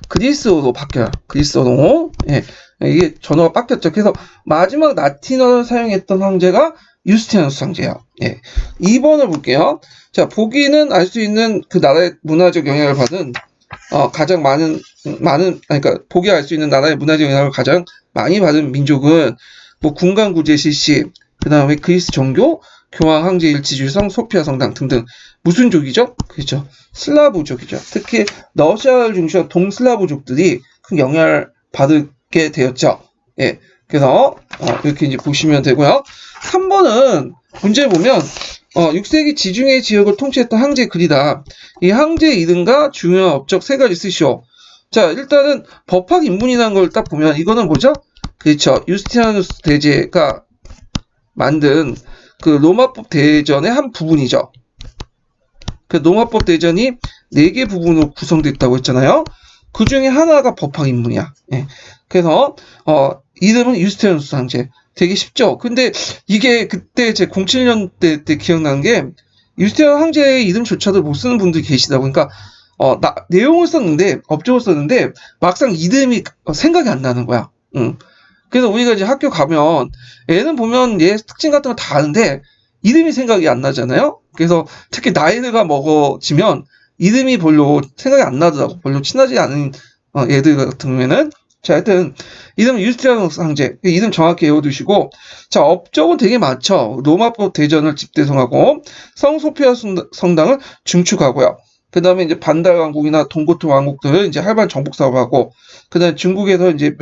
그리스어로 바뀌어요. 그리스어로. 예. 이게 전어가 바뀌었죠. 그래서 마지막 라틴어를 사용했던 황제가 유스티니아누스 황제예요. 예. 2번을 볼게요. 자, 보기는 알 수 있는 그 나라의 문화적 영향을 받은 가장 그러니까 보기 알 수 있는 나라의 문화적 영향을 가장 많이 받은 민족은 뭐 군간구제 실시, 그 다음에 그리스 정교, 교황 황제 일치주성, 소피아 성당 등등. 무슨 족이죠? 그렇죠. 슬라브족이죠. 특히 러시아를 중심으로 동슬라브족들이 큰 영향을 받게 되었죠. 예. 그래서 이렇게 이제 보시면 되고요. 3번은 문제 보면 6세기 지중해 지역을 통치했던 황제 글이다. 이 황제의 이름과 중요한 업적 3가지 쓰시오. 자, 일단은 법학 인문이라는 걸 딱 보면 이거는 뭐죠? 그렇죠. 유스티니아누스 대제가 만든 그 로마법 대전의 한 부분이죠. 그 로마법 대전이 4개 부분으로 구성됐다고 했잖아요. 그 중에 하나가 법학 인문이야. 예. 그래서 이름은 유스티니아누스 황제. 되게 쉽죠. 근데 이게 그때 제 07년대 때 기억나는 게 유스티니아누스 황제의 이름조차도 못 쓰는 분들이 계시다 보니까 내용을 썼는데 업적을 썼는데 막상 이름이 생각이 안 나는 거야. 그래서 우리가 이제 학교 가면 애는 보면 얘 특징 같은 거 다 아는데 이름이 생각이 안 나잖아요. 그래서 특히 나이가 먹어지면 이름이 별로 생각이 안 나더라고. 별로 친하지 않은 애들 같은 경우에는. 자, 하여튼 이름은 유스티니아누스 황제. 이름 정확히 외워두시고, 자, 업적은 되게 많죠. 로마법 대전을 집대성하고 성 소피아 성당을 증축하고요. 그 다음에 이제 반달 왕국이나 동고트 왕국들을 이제 활발 정복 사업하고, 그 다음에 중국에서 이제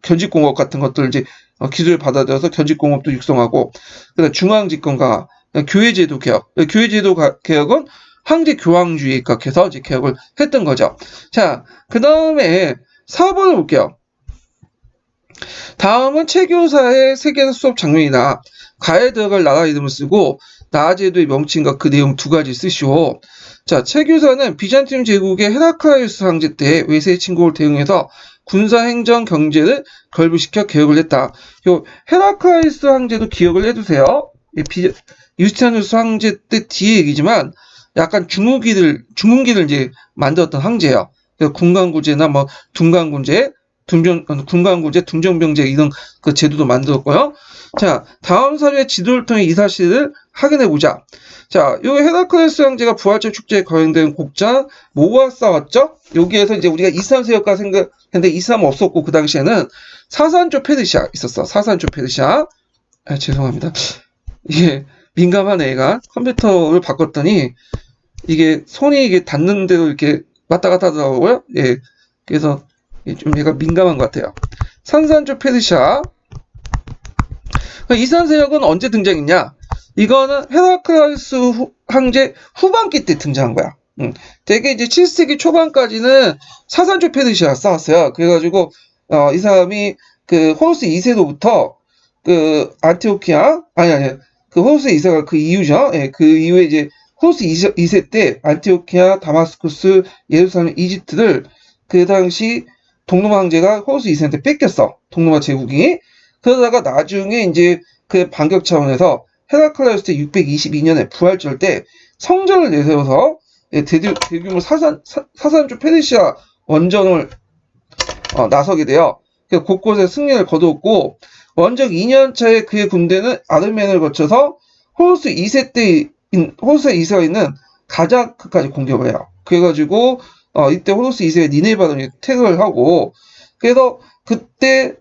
견직공업 같은 것들 이제 기술을 받아들여서 견직공업도 육성하고, 그 다음에 중앙집권 강화, 교회제도 개혁. 교회제도 개혁은 황제 교황주의에 입각해서 이제 개혁을 했던 거죠. 자, 그 다음에 4번을 볼게요. 다음은 체교사의 세계사 수업 장면이다. 가에 들어갈 나라 이름을 쓰고 나제도의 명칭과 그 내용 2가지 쓰시오. 자, 체교사는 비잔티움 제국의 헤라클라이오스 황제 때 외세의 침공을 대응해서 군사, 행정, 경제를 결부시켜 개혁을 했다. 요 헤라클라이오스 황제도 기억을 해두세요. 유스티니아누스 황제 때 뒤에 얘기지만 약간 중흥기를 이제 만들었던 황제예요. 군간구제나 뭐 군간구제, 둔정병제 이런 그 제도도 만들었고요. 자, 다음 사례의 지도를 통해 이 사실을 확인해 보자. 자, 요 헤라클레스 황제가 부활절 축제에 거행된 곡장 뭐가 싸웠죠? 여기에서 이제 우리가 이슬람 세력과 생각했는데 이슬람은 없었고 그 당시에는 사산조 페르시아 있었어. 사산조 페르시아. 죄송합니다. 이게 민감한 애가 컴퓨터를 바꿨더니 이게 손이 이게 닿는 대로 이렇게 왔다 갔다 하더라고요. 예. 그래서 좀 얘가 민감한 것 같아요. 산산조 페르시아. 이슬람 세력은 언제 등장했냐? 이거는 헤라클라이오스 황제 후반기 때 등장한 거야. 되게 이제 7세기 초반까지는 사산조 페르시아가 싸웠어요. 그래가지고 이 사람이 그 호루스 2세로부터 그 안티오키아 그 호루스 2세가 그 이후죠. 예, 그 이후에 이제 호루스 2세 때 안티오키아, 다마스쿠스, 예루살렘, 이집트를 그 당시 동로마 황제가 호루스 2세한테 뺏겼어. 동로마 제국이. 그러다가 나중에 이제 그 반격 차원에서 헤라클라이오스 때 622년에 부활절 때 성전을 내세워서 대규모 사산조 페르시아 원정을 나서게 돼요. 그래서 곳곳에 승리를 거두었고 원정 2년차에 그의 군대는 아르멘을 거쳐서 호루스 2세가 있는 가자크까지 공격을 해요. 그래가지고 이때 호루스 2세가 니네바로 퇴거를 하고 그래서 그때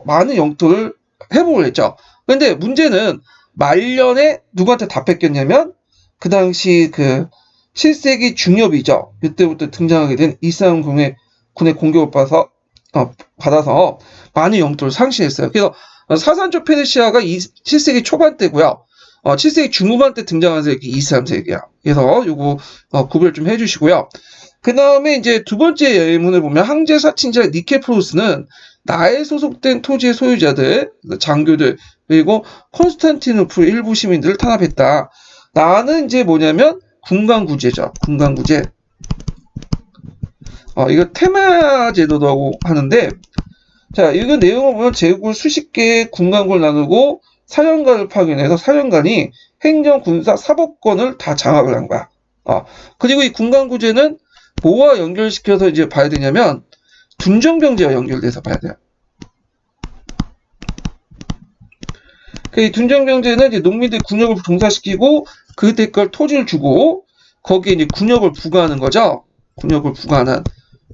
많은 영토를 회복을 했죠. 근데 문제는 말년에 누구한테 다 뺏겼냐면 그 당시 그 7세기 중엽이죠. 이때부터 등장하게 된 이슬람 군의 공격을 받아서 받아서 많은 영토를 상실했어요. 그래서 사산족 페르시아가 7세기 초반 때고요. 7세기 중후반 때 등장한 세기 2, 3세기야. 그래서 요거 구별 좀 해주시고요. 그 다음에 이제 두 번째 예문을 보면 황제 사친자 니케포로스는 나에 소속된 토지의 소유자들, 장교들, 그리고 콘스탄티누플 일부 시민들을 탄압했다. 나는 이제 뭐냐면 군관구제죠. 군관구제. 이거 테마 제도라고 하는데, 자, 이거 내용을 보면 제국을 수십 개의 군관구를 나누고 사령관을 파견해서 사령관이 행정, 군사, 사법권을 다 장악을 한 거야. 그리고 이 군관구제는 뭐와 연결시켜서 이제 봐야 되냐면 둔정병제와 연결돼서 봐야 돼요. 이 둔정병제는 이제 농민들 군역을 종사시키고 그 대가를 토지를 주고 거기에 이제 군역을 부과하는 거죠. 군역을 부과하는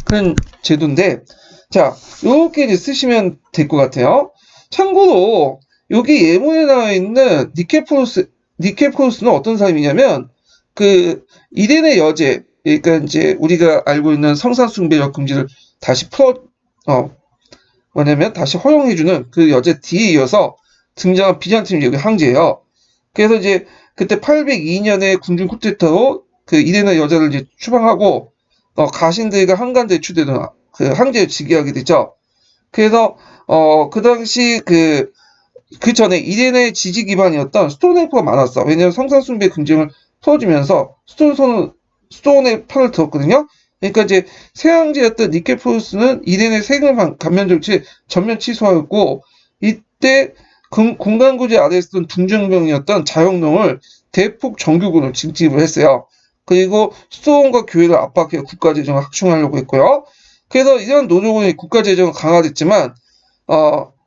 그런 제도인데, 자, 요렇게 이제 쓰시면 될 것 같아요. 참고로 여기 예문에 나와 있는 니케포로스는 어떤 사람이냐면 그 이덴의 여제, 그러니까 이제 우리가 알고 있는 성산숭배적 금지를 다시 뭐냐면 다시 허용해주는 그 여제 뒤에 이어서 등장한 비잔틴 제국의 황제예요. 그래서 이제 그때 802년에 군중 쿠데타로 그 이덴의 여자를 이제 추방하고 가신들과 한간대에 추대된 그 황제를 즉위하게 되죠. 그래서 그 당시 그 전에 이덴의 지지 기반이었던 스톤헬프가 많았어. 왜냐하면 성산숭배 금지를 풀어주면서 스톤의 편을 들었거든요. 그러니까 이제 새황제였던 니케포로스는 이덴의 세금 감면 정치 전면 취소하였고, 이때 군관구제 아래에 있던 둔정병이었던 자영농을 대폭 정규군으로 징집을 했어요. 그리고 스톤과 교회를 압박해 국가재정을 확충하려고 했고요. 그래서 이런 노조군의 국가재정은 강화됐지만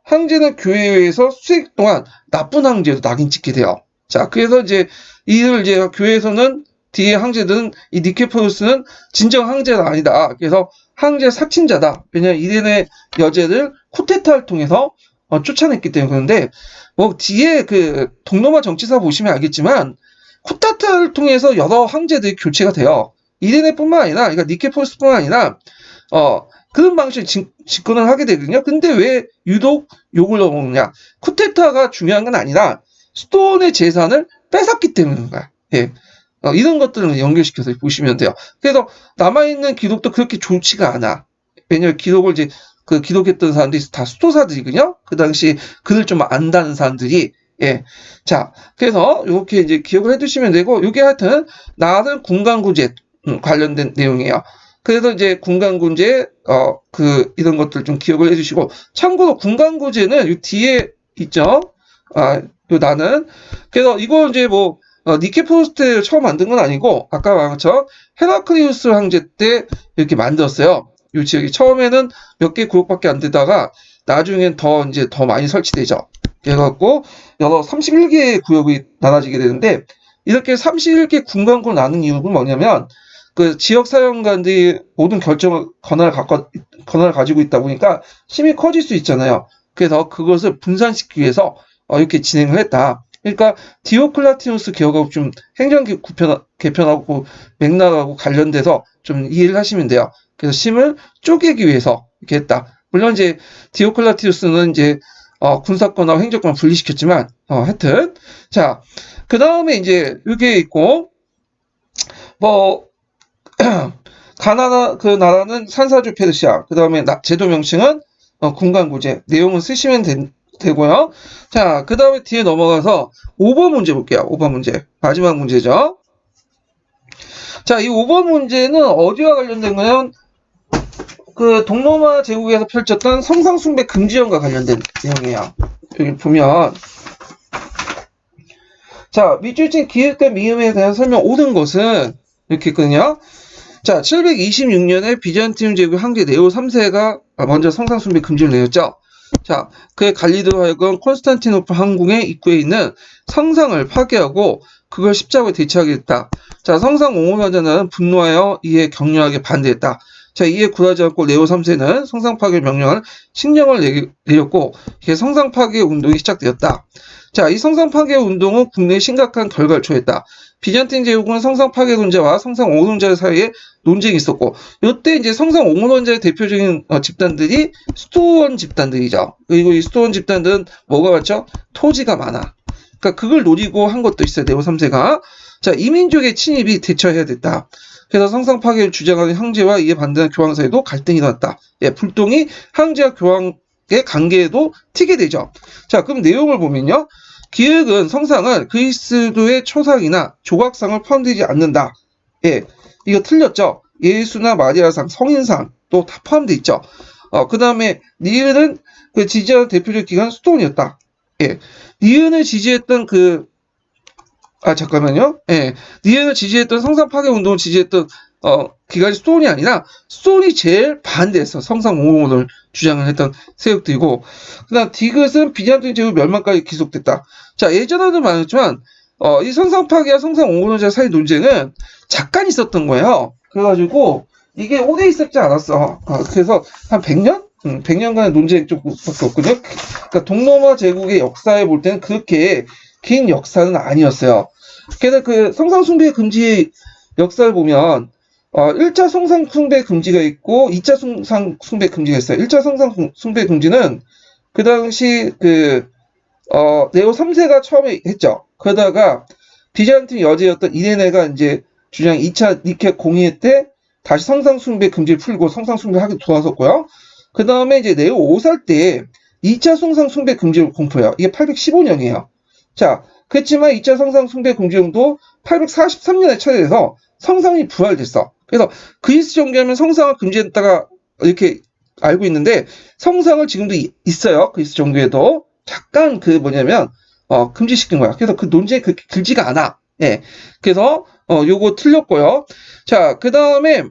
황제는 교회에서 수백 동안 나쁜 황제로 낙인 찍게 돼요. 자, 그래서 이제 이를 이제 교회에서는 뒤에 황제들은 이 니케포로스는 진정 황제가 아니다. 그래서 황제 사친자다. 왜냐하면 이덴의 여제를 쿠데타를 통해서 쫓아냈기 때문에. 그런데 뭐 뒤에 그 동로마 정치사 보시면 알겠지만 쿠데타를 통해서 여러 황제들이 교체가 돼요. 이덴뿐만 아니라, 그러니까 니케포로스뿐만 아니라 그런 방식으로 집권을 하게 되거든요. 근데 왜 유독 욕을 넣어먹느냐? 쿠데타가 중요한 건 아니라 스톤의 재산을 뺏었기 때문인 거야. 예. 이런 것들을 연결시켜서 보시면 돼요. 그래서 남아있는 기록도 그렇게 좋지가 않아. 왜냐면 기록을 이제 기록했던 사람들이 다 수도사들이거든요. 그 당시 글을 좀 안다는 사람들이. 예. 자, 그래서 이렇게 이제 기억을 해두시면 되고, 이게 하여튼 나는 군관구제 관련된 내용이에요. 그래서 이제 군관구제 이런 것들 좀 기억을 해주시고, 참고로 군관구제는 이 뒤에 있죠. 요 나는. 그래서 이거 이제 뭐 니케포로스 처음 만든 건 아니고, 아까 말한 것처럼 헤라클리우스 황제 때 이렇게 만들었어요. 이 지역이 처음에는 몇 개 구역밖에 안 되다가 나중엔 더 많이 설치되죠. 그래갖고 여러 31개의 구역이 나눠지게 되는데, 이렇게 31개 군관구로 나눈 이유는 뭐냐면 그 지역 사령관들이 모든 권한을 가지고 있다 보니까 힘이 커질 수 있잖아요. 그래서 그것을 분산시키기 위해서 이렇게 진행을 했다. 그러니까 디오클라티누스 개혁하고 좀 행정 개편하고 맥락하고 관련돼서 좀 이해를 하시면 돼요. 그래서 힘을 쪼개기 위해서 이렇게 했다. 물론 이제 디오클라티누스는 이제 군사권하고 행정권을 분리시켰지만 하여튼 자, 그 다음에 이제 이게 있고, 뭐 가나나 그 나라는 산사주 페르시아. 그 다음에 제도 명칭은 군관구제. 내용은 쓰시면 되고요. 자, 그 다음에 뒤에 넘어가서 5번 문제 볼게요. 5번 문제. 마지막 문제죠. 자, 이 5번 문제는 어디와 관련된 거냐면 그 동로마 제국에서 펼쳤던 성상숭배 금지령과 관련된 내용이에요. 여기 보면, 자, 밑줄친 기획된 미음에 대한 설명 옳은 것은 이렇게 있거든요. 자, 726년에 비잔티움 제국 황제 네오 3세가 먼저 성상숭배 금지를 내렸죠. 자, 그의 갈리드로 하여금 콘스탄티노플 항궁의 입구에 있는 성상을 파괴하고 그걸 십자가에 대체하게 됐다. 자, 성상 옹호하자는 분노하여 이에 격렬하게 반대했다. 자, 이에 굴하지 않고 레오 3세는 성상 파괴 명령을 신령을 내렸고, 이게 성상 파괴 운동이 시작되었다. 자, 이 성상 파괴 운동은 국내에 심각한 결과를 초래했다. 비잔틴 제국은 성상 파괴 논자와 성상 옹호론자 사이에 논쟁이 있었고, 이때 이제 성상 옹호론자의 대표적인 집단들이 스토원 집단들이죠. 그리고 이 스토원 집단들은 뭐가 많죠? 토지가 많아. 그러니까 그걸 노리고 한 것도 있어요. 네오 3세가. 자, 이민족의 침입이 대처해야 됐다. 그래서 성상 파괴를 주장하는 황제와 이에 반대하는 교황 사이에도 갈등이 일어났다. 예, 불똥이 황제와 교황의 관계에도 튀게 되죠. 자, 그럼 내용을 보면요. 기획은 성상은 그리스도의 초상이나 조각상을 포함되지 않는다. 예, 이거 틀렸죠. 예수나 마리아상, 성인상 또 다 포함되어 있죠. 그 다음에 니은은 그 지지하는 대표적 기관은 스톤이었다. 예, 니은을 지지했던 잠깐만요. 예, 니은을 지지했던 성상 파괴 운동을 지지했던 기관이 스톤이 아니라 스톤이 제일 반대했어. 성상 옹호론을 주장을 했던 세력들이고, 그다음 디귿은 비잔틴 제국 멸망까지 기속됐다. 자, 예전에도 말했지만 이 성상 파괴와 성상 옹호론자 사이 논쟁은 잠깐 있었던 거예요. 그래가지고 이게 오래 있었지 않았어. 그래서 한 100년? 100년간의 논쟁 쪽밖에 없거든요. 그러니까 동로마 제국의 역사에 볼 때는 그렇게 긴 역사는 아니었어요. 그래서 그 성상 숭배 금지 역사를 보면 1차 성상 숭배 금지가 있고 2차 성상 숭배 금지가 있어요. 1차 성상 숭배 금지는 그 당시 네오 3세가 처음에 했죠. 그러다가 비잔틴 여제였던 이레네가 이제 주장 2차 니케 공의회 때 다시 성상 숭배 금지를 풀고 성상 숭배하게 돌아섰고요. 그 다음에 이제 네오 5살 때 2차 성상 숭배 금지를 공포해요. 이게 815년이에요. 자, 그렇지만 2차 성상 숭배 금지령도 843년에 처리돼서 성상이 부활됐어. 그래서 그리스 종교하면 성상을 금지했다가 이렇게 알고 있는데 성상을 지금도 있어요. 그리스 종교에도 잠깐 금지시킨 거야. 그래서 그 논쟁이 그렇게 길지가 않아. 예. 그래서 요거 틀렸고요. 자, 그 다음에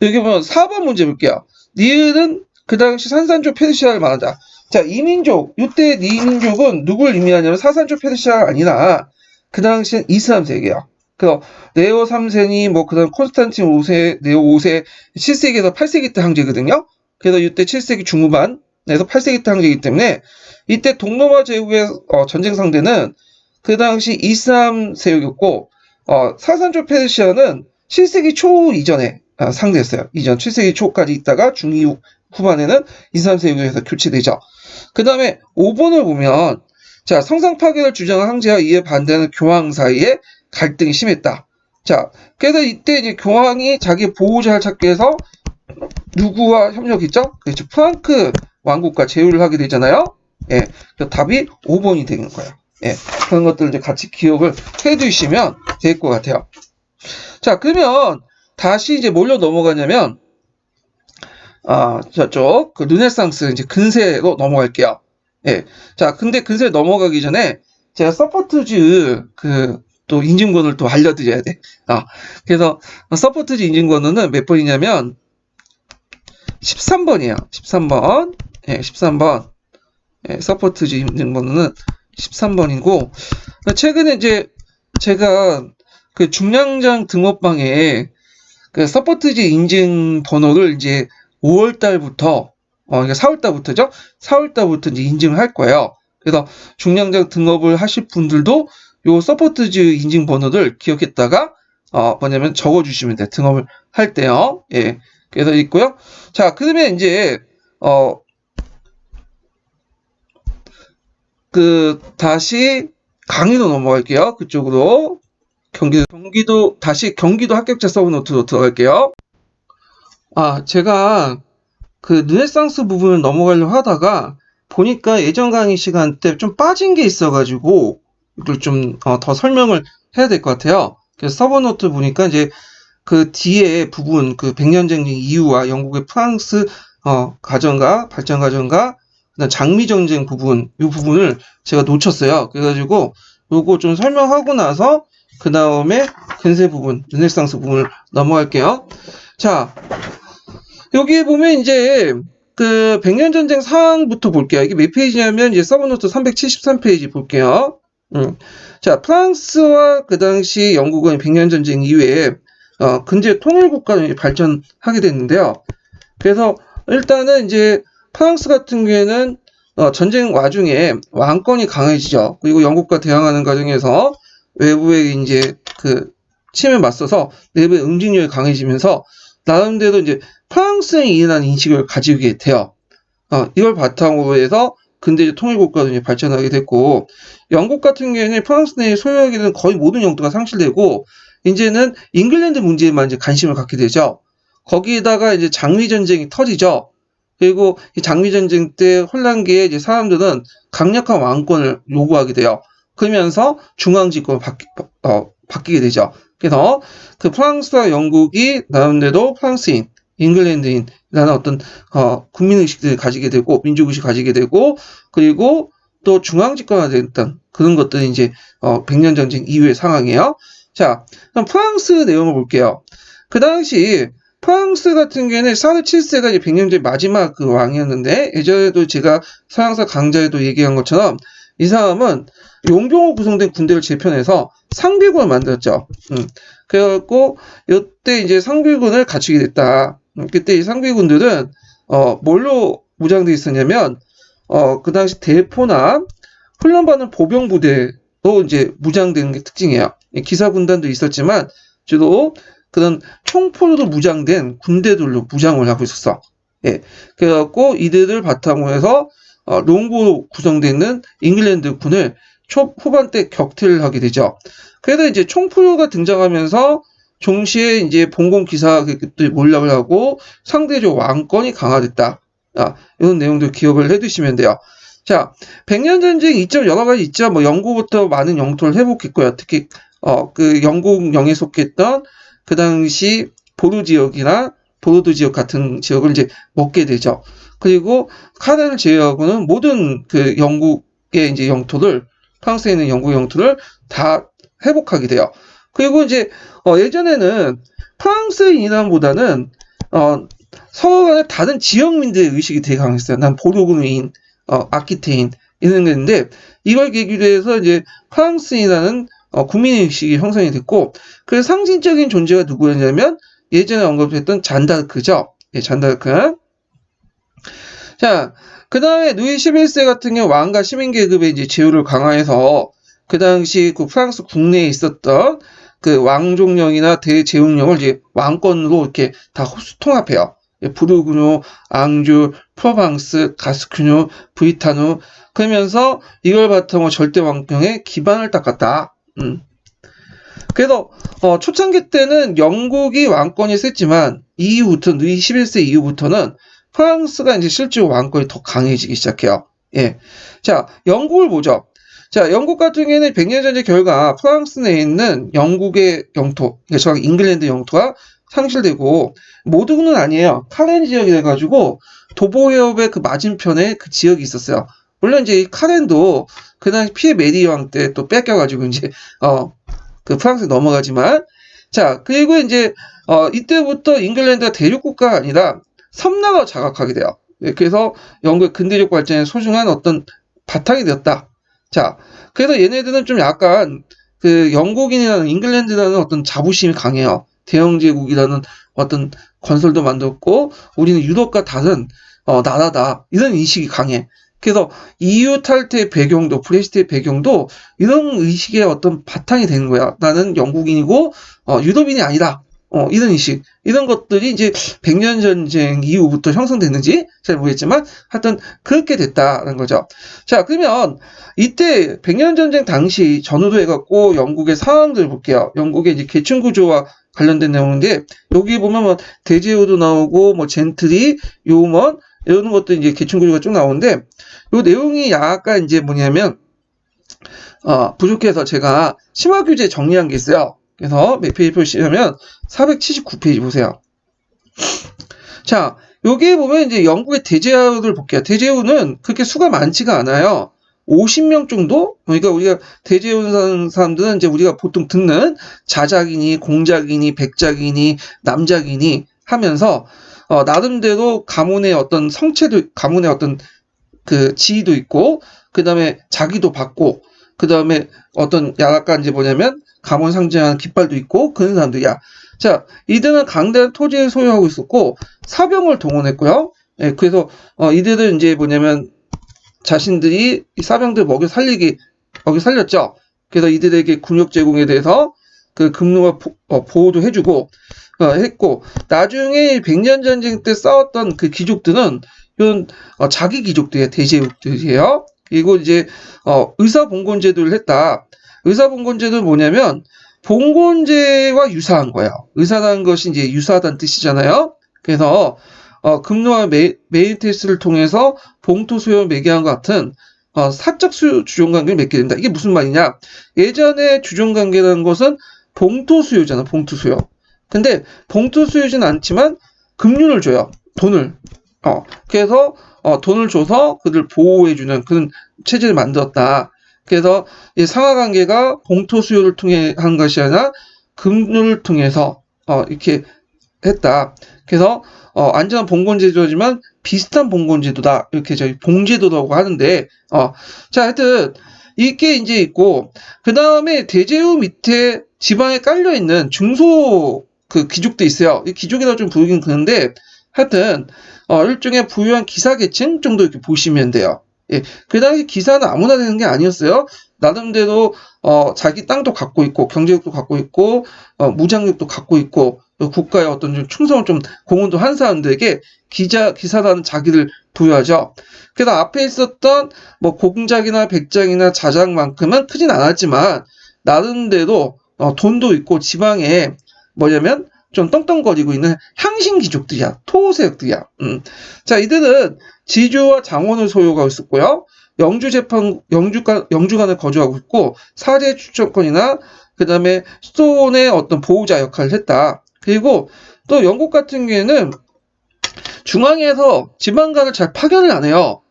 여기 보면 4번 문제 볼게요. 니은은 그 당시 산산조 페르시아를 말한다. 자, 이민족, 이때 이민족은 누굴 의미하냐면 사산조 페르시아가 아니라 그 당시엔 이슬람 세계예요. 그래서 네오 3세니 그다음 콘스탄틴 5세, 네오 5세, 7세기에서 8세기 때 황제거든요. 그래서 이때 7세기 중후반에서 8세기 때 황제이기 때문에 이때 동로마 제국의 전쟁 상대는 그 당시 이슬람 세력이었고 사산조 페르시아는 7세기 초 이전에 상대했어요. 이전 7세기 초까지 있다가 중이 후반에는 이슬람 세력에서 교체되죠. 그 다음에 5번을 보면 자, 성상 파괴를 주장한 황제와 이에 반대하는 교황 사이에 갈등이 심했다. 자, 그래서 이때 이제 교황이 자기 보호자를 찾기 위해서 누구와 협력했죠? 그렇죠. 프랑크 왕국과 제휴를 하게 되잖아요. 예, 그래서 답이 5번이 되는 거예요. 예, 그런 것들 이제 같이 기억을 해두시면 될 것 같아요. 자, 그러면 다시 이제 뭘로 넘어가냐면 저쪽 그 르네상스 이제 근세로 넘어갈게요. 예, 자, 근데 근세 넘어가기 전에 제가 서포트즈 또 인증번호를 또 알려드려야 돼. 그래서 서포트즈 인증번호는 몇 번이냐면 13번이에요. 13번. 예, 13번. 예, 서포트즈 인증번호는 13번이고 최근에 이제 제가 그 중량장 등록방에 그 서포트즈 인증 번호를 이제 5월달부터 그러니까 4월달부터죠. 4월달부터 이제 인증을 할 거예요. 그래서 중량장 등록을 하실 분들도 요 서포트즈 인증 번호를 기억했다가 뭐냐면 적어주시면 돼요. 등록을 할 때요. 예, 그래서 있고요. 자, 그러면 이제 다시 강의로 넘어갈게요. 그쪽으로 다시 경기도 합격자 서브노트로 들어갈게요. 제가 그 르네상스 부분을 넘어가려고 하다가 보니까 예전 강의 시간 때 좀 빠진 게 있어가지고 이걸 좀 더 설명을 해야 될 것 같아요. 그래서 서브노트 보니까 이제 그 뒤에 부분 그 백년전쟁 이후와 영국의 프랑스 가정과 발전 가정과 그다음 장미 전쟁 부분 이 부분을 제가 놓쳤어요. 그래가지고 요거 좀 설명하고 나서 그 다음에 근세 부분 르네상스 부분을 넘어갈게요. 자, 여기 보면 이제 그 백년전쟁 상황부터 볼게요. 이게 몇 페이지냐면 이제 서브노트 373페이지 볼게요. 자, 프랑스와 그 당시 영국은 백년전쟁 이후에 근대 통일 국가로 이제 발전하게 됐는데요. 그래서 일단은 이제 프랑스 같은 경우에는 전쟁 와중에 왕권이 강해지죠. 그리고 영국과 대항하는 과정에서 외부의 이제 그 침에 맞서서 내부의 응징력이 강해지면서 나름대로 이제 프랑스에 일어난 인식을 가지게 돼요. 이걸 바탕으로 해서 근대 통일국가로 이제 발전하게 됐고, 영국 같은 경우에는 프랑스 내에 소유하게 되는 거의 모든 영토가 상실되고, 이제는 잉글랜드 문제에만 이제 관심을 갖게 되죠. 거기에다가 이제 장미전쟁이 터지죠. 그리고 이 장미전쟁 때 혼란기에 이제 사람들은 강력한 왕권을 요구하게 돼요. 그러면서 중앙집권을 바뀌게 되죠. 그래서 그 프랑스와 영국이 나름대로 프랑스인, 잉글랜드인이라는 어떤 국민의식들을 가지게 되고 민족의식을 가지게 되고 그리고 또 중앙집권화됐던 그런 것들이 이제 백년 전쟁 이후의 상황이에요. 자, 그럼 프랑스 내용을 볼게요. 그 당시 프랑스 같은 경우에는 사르 7세가 이제 백년전의 마지막 그 왕이었는데 예전에도 제가 서양사 강좌에도 얘기한 것처럼 이 사람은 용병으로 구성된 군대를 재편해서 상비군을 만들었죠. 그래갖고 이때 이제 상비군을 갖추게 됐다. 그때 이 상비군들은 뭘로 무장되어 있었냐면 그 당시 대포나 훈련받는 보병 부대로 이제 무장되는 게 특징이에요. 기사 군단도 있었지만 주로 그런 총포로도 무장된 군대들로 무장을 하고 있었어. 예. 그래갖고 이들을 바탕으로 해서 롱보로 구성되어 있는 잉글랜드 군을 후반 때 격퇴를 하게 되죠. 그래서 이제 총포로가 등장하면서 동시에 이제 봉공 기사들이 몰락을 하고 상대적 왕권이 강화됐다. 이런 내용들 기억을 해두시면 돼요. 자, 백년전쟁 이점 여러 가지 있죠. 뭐 영국부터 많은 영토를 회복했고요. 특히 그 영국령에 속했던 그 당시 보르 지역이나 보르도 지역 같은 지역을 이제 먹게 되죠. 그리고 카렌을 제외하고는 모든 그 영국의 이제 영토를 프랑스에 있는 영국 영토를 다 회복하게 돼요. 그리고 이제 예전에는 프랑스인보다는 서로 간에 다른 지역민들의 의식이 되게 강했어요. 난 보르고누인, 아키테인 이런 게 있는데 이걸 계기로 해서 이제 프랑스인이라는 국민의 의식이 형성이 됐고 그 상징적인 존재가 누구였냐면 예전에 언급했던 잔다르크죠. 예, 잔다르크. 자, 그 다음에 루이 11세 같은 경우 왕과 시민 계급의 이제 제후를 강화해서 그 당시 그 프랑스 국내에 있었던 그 왕족령이나 대제후령을 이제 왕권으로 이렇게 다 통합해요. 부르고뉴, 앙주, 프로방스, 가스큐뉴, 브리타누 그러면서 이걸 바탕으로 절대 왕권의 기반을 닦았다. 그래서 초창기 때는 영국이 왕권이 셌지만 이후부터 루이 11세 이후부터는 프랑스가 이제 실제로 왕권이 더 강해지기 시작해요. 예. 자, 영국을 보죠. 자, 영국 같은 경우에는 백년전쟁 결과 프랑스 내에 있는 영국의 영토, 그러니까 정확히 잉글랜드 영토가 상실되고 모두는 아니에요. 카렌 지역이 돼가지고 도보해협의 그 맞은편에 그 지역이 있었어요. 물론 이제 이 카렌도 그 당시 피에 메리 왕 때 또 뺏겨가지고 이제 그 프랑스에 넘어가지만 자 그리고 이제 이때부터 잉글랜드가 대륙국가가 아니라 섬나라로 자각하게 돼요. 그래서 영국의 근대적 발전에 소중한 어떤 바탕이 되었다. 자, 그래서 얘네들은 좀 약간 그 영국인이라는 잉글랜드라는 어떤 자부심이 강해요. 대영제국이라는 어떤 건설도 만들었고 우리는 유럽과 다른 나라다. 이런 인식이 강해. 그래서 EU 탈퇴의 배경도 브렉시트의 배경도 이런 의식의 어떤 바탕이 되는 거야. 나는 영국인이고 유럽인이 아니다. 이런 인식, 이런 것들이 이제 백년 전쟁 이후부터 형성됐는지 잘 모르겠지만 하여튼 그렇게 됐다는 거죠. 자, 그러면 이때 백년 전쟁 당시 전후로 해갖고 영국의 상황들을 볼게요. 영국의 이제 계층 구조와 관련된 내용인데 여기 보면 뭐 대제후도 나오고 뭐 젠틀리, 요먼 이런 것도 이제 계층 구조가 쭉 나오는데 요 내용이 약간 이제 뭐냐면 부족해서 제가 심화 규제 정리한 게 있어요. 그래서 몇 페이지 보시면 479페이지 보세요. 자, 여기에 보면 이제 영국의 대제후를 볼게요. 대제후는 그렇게 수가 많지가 않아요. 50명 정도? 그러니까 우리가 대제후 사는 사람들은 이제 우리가 보통 듣는 자작이니, 공작이니, 백작이니, 남작이니 하면서 나름대로 가문의 어떤 성체도, 가문의 어떤 그 지위도 있고, 그 다음에 자기도 받고, 그 다음에 어떤 약간 이제 뭐냐면 가문 상징하는 깃발도 있고 그런 사람들이야. 자, 이들은 강대한 토지를 소유하고 있었고 사병을 동원했고요. 예, 그래서 이들은 이제 뭐냐면 자신들이 이 사병들 먹여 살렸죠. 그래서 이들에게 군역 제공에 대해서 그 급료와 보호도 해주고 했고, 나중에 백년 전쟁 때 싸웠던 그 귀족들은 이런 자기 귀족들이에요. 대제국들이에요. 그리고 이제 의사봉건제도를 했다. 의사봉건제도는 뭐냐면 봉건제와 유사한 거예요. 의사라는 것이 이제 유사하다는 뜻이잖아요. 그래서 급료와 메인테스를 통해서 봉토 수요를 매개한 것 같은 사적 주종관계를 맺게 된다. 이게 무슨 말이냐? 예전에 주종관계라는 것은 봉토 수요잖아. 봉토 수요. 근데 봉투 수요진 않지만 급료를 줘요. 돈을. 그래서 돈을 줘서 그들 보호해주는 그런 체제를 만들었다. 그래서 이 상하관계가 봉토 수요를 통해 한 것이 아니라 급료를 통해서 이렇게 했다. 그래서 안전한 봉건제도지만 비슷한 봉건제도다. 이렇게 저희 봉제도라고 하는데 자, 하여튼 이게 이제 있고 그 다음에 대제후 밑에 지방에 깔려 있는 중소 그 귀족도 있어요. 이 귀족이라고 좀 부르긴 그런데 하여튼 일종의 부유한 기사계층 정도 이렇게 보시면 돼요. 예, 그 당시 기사는 아무나 되는 게 아니었어요. 나름대로 자기 땅도 갖고 있고 경제력도 갖고 있고 무장력도 갖고 있고 국가의 어떤 좀 충성을 좀 공헌도 한 사람들에게 기사라는 자기를 부여하죠. 그래서 앞에 있었던 뭐 공작이나 백작이나 자작만큼은 크진 않았지만 나름대로 돈도 있고 지방에 뭐냐면 좀 떵떵거리고 있는 향신 귀족들이야. 토세력들이야. 자, 이들은 지주와 장원을 소유하고 있었고요. 영주간을 거주하고 있고 사제 추천권이나 그 다음에 수도원의 어떤 보호자 역할을 했다. 그리고 또 영국 같은 경우에는 중앙에서 지방간을 잘 파견을 안 해요.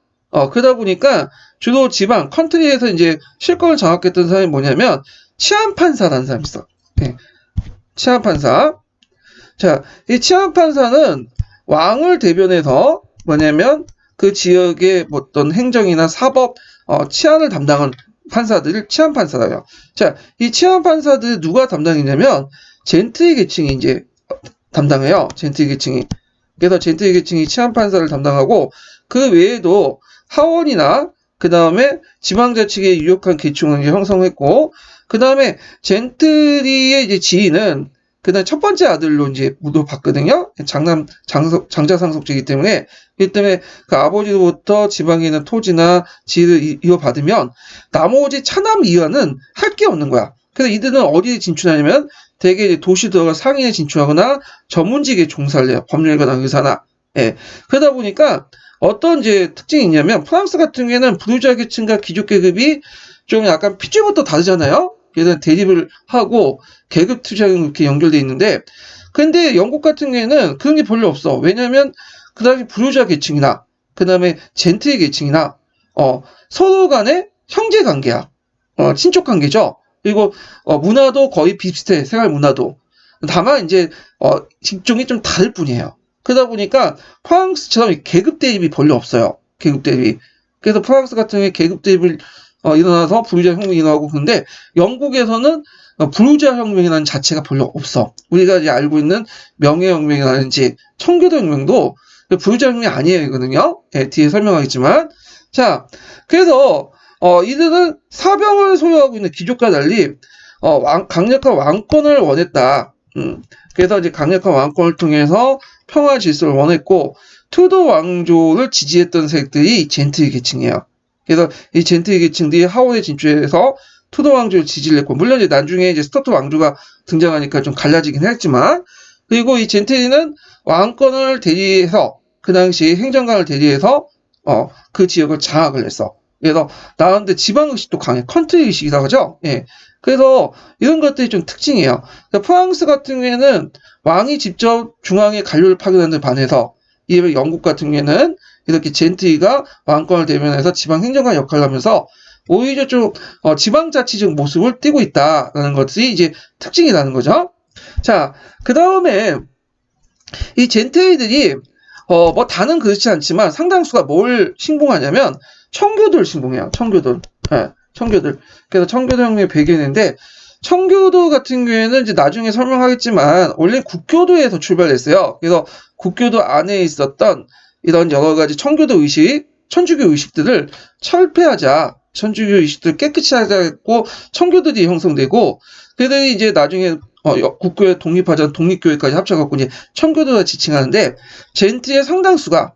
그러다 보니까 주로 지방 컨트리에서 이제 실권을 장악했던 사람이 뭐냐면 치안판사라는 사람이 있어. 네. 치안판사. 자, 이 치안판사는 왕을 대변해서 뭐냐면 그 지역의 어떤 행정이나 사법, 치안을 담당한 판사들을 치안판사라고요. 자, 이 치안판사들 누가 담당했냐면 젠트리 계층이 이제 담당해요. 젠트리 계층이. 그래서 젠트리 계층이 치안판사를 담당하고 그 외에도 하원이나 그 다음에 지방자치계에 유력한 계층을 형성했고 그 다음에 젠트리의 이제 지위는 그다음 첫 번째 아들로 이제 묻어봤거든요. 장자상속제이기 때문에 그 아버지로부터 지방에 있는 토지나 지위를 이어받으면 나머지 차남 이하는 할 게 없는 거야. 그래서 이들은 어디에 진출하냐면 대개 이제 도시 들어가 상인에 진출하거나 전문직에 종사를 해요. 법률가나 의사나. 예. 그러다 보니까 어떤 이제 특징이 있냐면 프랑스 같은 경우에는 부르주아 계층과 귀족 계급이 좀 약간 피부부터 다르잖아요. 그래서 대립을 하고 계급 투쟁이 이렇게 연결돼 있는데 근데 영국 같은 경우에는 그런 게 별로 없어. 왜냐하면 그 당시 부르주아 계층이나 그 다음에 젠트리 계층이나 서로 간의 형제 관계야. 친족 관계죠. 그리고 문화도 거의 비슷해. 생활 문화도. 다만 이제 직종이 좀 다를 뿐이에요. 그러다 보니까 프랑스처럼 계급 대립이 별로 없어요. 계급 대립이. 그래서 프랑스 같은 경우에 계급 대립을 일어나서 부르주아 혁명이 일어나고 그런데 영국에서는 부르주아 혁명이라는 자체가 별로 없어. 우리가 이제 알고 있는 명예혁명이라든지 청교도 혁명도 부르주아 혁명이 아니거든요. 예, 뒤에 설명하겠지만. 자, 그래서 이들은 사병을 소유하고 있는 귀족과 달리 강력한 왕권을 원했다. 그래서 이제 강력한 왕권을 통해서 평화 질서를 원했고 투도 왕조를 지지했던 세력들이 젠트리 계층이에요. 그래서 이 젠트리 계층들이 하원에 진출해서 투도 왕조를 지지를 했고 물론 이제 나중에 이제 스투어트 왕조가 등장하니까 좀 갈라지긴 했지만 그리고 이 젠트리는 왕권을 대리해서 그 당시 행정관을 대리해서 그 지역을 장악을 했어. 그래서 나는데 지방 의식도 강해. 컨트리 의식이라고 하죠. 예. 그래서 이런 것들이 좀 특징이에요. 프랑스 같은 경우에는 왕이 직접 중앙에 관료를 파견하는 데 반해서 이 영국 같은 경우에는 이렇게 젠트리가 왕권을 대변해서 지방 행정관 역할을 하면서 오히려 좀 지방자치적 모습을 띠고 있다라는 것이 이제 특징이라는 거죠. 자, 그 다음에 이 젠트리들이 뭐 다는 그렇지 않지만 상당수가 뭘 신봉하냐면 청교도를 신봉해요. 청교도. 예, 청교도. 그래서 청교도 혁명의 배경인데 청교도 같은 경우에는 이제 나중에 설명하겠지만 원래 국교도에서 출발했어요. 그래서 국교도 안에 있었던 이런 여러 가지 청교도 의식, 천주교 의식들을 철폐하자, 천주교 의식들을 깨끗이 하자 했고 청교도들이 형성되고 그들이 이제 나중에 국교에 독립하자 독립교회까지 합쳐갖고 이제 청교도가 지칭하는데 젠트의 상당수가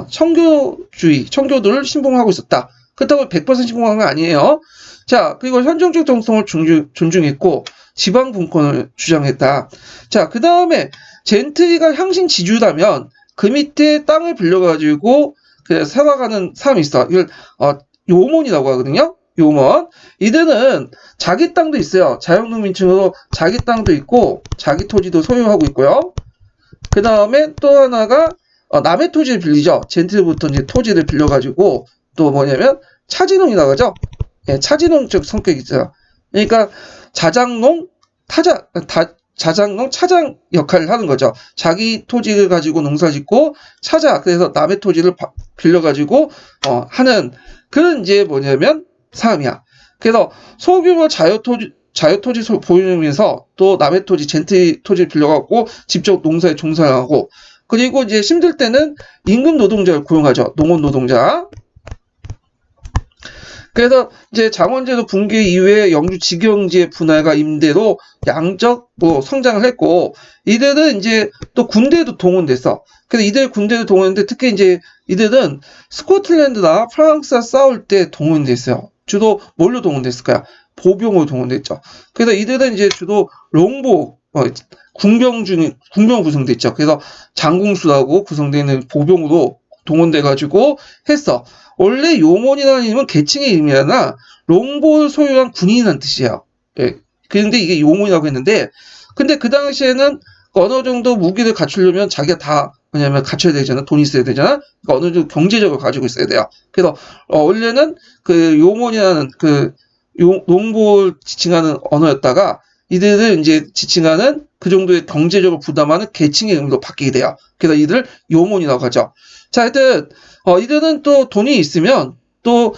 청교주의, 청교도를 신봉하고 있었다. 그렇다고 100% 신봉한 건 아니에요. 자, 그리고 현정적 정성을 존중했고 지방 분권을 주장했다. 자, 그 다음에 젠트리가 향신 지주라면 그 밑에 땅을 빌려가지고 살아가는 사람이 있어. 이걸 요몬이라고 하거든요. 요몬. 이들은 자기 땅도 있어요. 자연농민층으로 자기 땅도 있고 자기 토지도 소유하고 있고요. 그 다음에 또 하나가 남의 토지를 빌리죠. 젠트리부터 이제 토지를 빌려가지고 또 뭐냐면 차지농이라고 하죠. 예, 차지농적 성격이 있어요. 그러니까 자장농, 자장농, 차장 역할을 하는 거죠. 자기 토지를 가지고 농사 짓고 그래서 남의 토지를 빌려가지고 하는 그런 이제 뭐냐면 사람이야. 그래서 소규모 자유토지 보유면서 또 남의 토지, 젠트 토지를 빌려갖고 직접 농사에 종사를 하고 그리고 이제 힘들 때는 임금 노동자를 고용하죠. 농업 노동자. 그래서 이제 장원제도 붕괴 이후에 영주 직영지의 분할과 임대로 양적 성장을 했고 이들은 이제 또 군대에도 동원됐어. 그래서 이들 군대도 동원했는데 특히 이제 이들은 스코틀랜드나 프랑스와 싸울 때 동원됐어요. 주로 뭘로 동원됐을까요? 보병으로 동원됐죠. 그래서 이들은 이제 주로 롱보 군병 구성돼 있죠. 그래서 장궁수라고 구성되어 있는 보병으로 동원돼가지고 했어. 원래 요몬이라는 이름은 계층의 이름이 아니라 롱보를 소유한 군인이라는 뜻이에요. 예. 그런데 이게 요몬이라고 했는데, 근데 그 당시에는 어느 정도 무기를 갖추려면 자기가 다 뭐냐면 갖춰야 되잖아. 돈이 있어야 되잖아. 그러니까 어느 정도 경제적으로 가지고 있어야 돼요. 그래서 원래는 그 요몬이라는 롱보를 지칭하는 언어였다가 이들을 이제 지칭하는 그 정도의 경제적으로 부담하는 계층의 의미로 바뀌게 돼요. 그래서 이들 요몬이라고 하죠. 자, 하여튼 이들은 또 돈이 있으면 또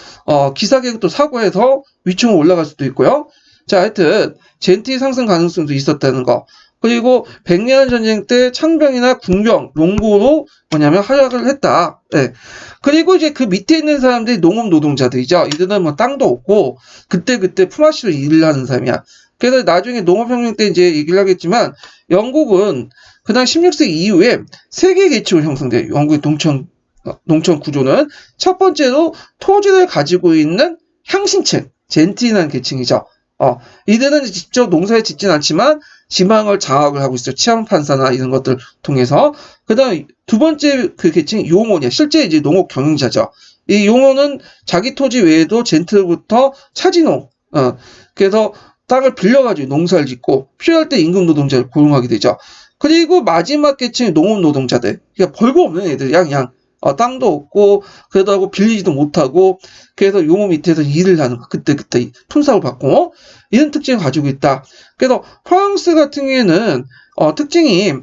기사계획도 사고해서 위층으로 올라갈 수도 있고요. 자, 하여튼 젠티 상승 가능성도 있었다는 거. 그리고 백년 전쟁 때 창병이나 군병, 롱보로 뭐냐면 활약을 했다. 네. 그리고 이제 그 밑에 있는 사람들이 농업 노동자들이죠. 이들은 뭐 땅도 없고 그때 품앗이로 일을 하는 사람이야. 그래서 나중에 농업혁명 때 이제 얘기를 하겠지만 영국은 그다음 16세기 이후에 세 개의 계층으로 형성돼요. 영국의 농촌 구조는 첫 번째로 토지를 가지고 있는 향신층, 젠티라는 계층이죠. 이들은 직접 농사에 짓진 않지만 지방을 장악을 하고 있어요. 치안판사나 이런 것들 통해서. 그 다음 두 번째 그 계층이 용원이야. 실제 이제 농업 경영자죠. 이 용원은 자기 토지 외에도 젠트로부터 차지농, 그래서 땅을 빌려가지고 농사를 짓고 필요할 때 임금 노동자를 고용하게 되죠. 그리고 마지막 계층이 농업 노동자들. 그러니까 벌거 없는 애들이야, 그냥. 땅도 없고, 그러다고 빌리지도 못하고, 그래서 용어 밑에서 일을 하는 거. 그때 품삯을 받고, 이런 특징을 가지고 있다. 그래서 프랑스 같은 경우에는, 특징이,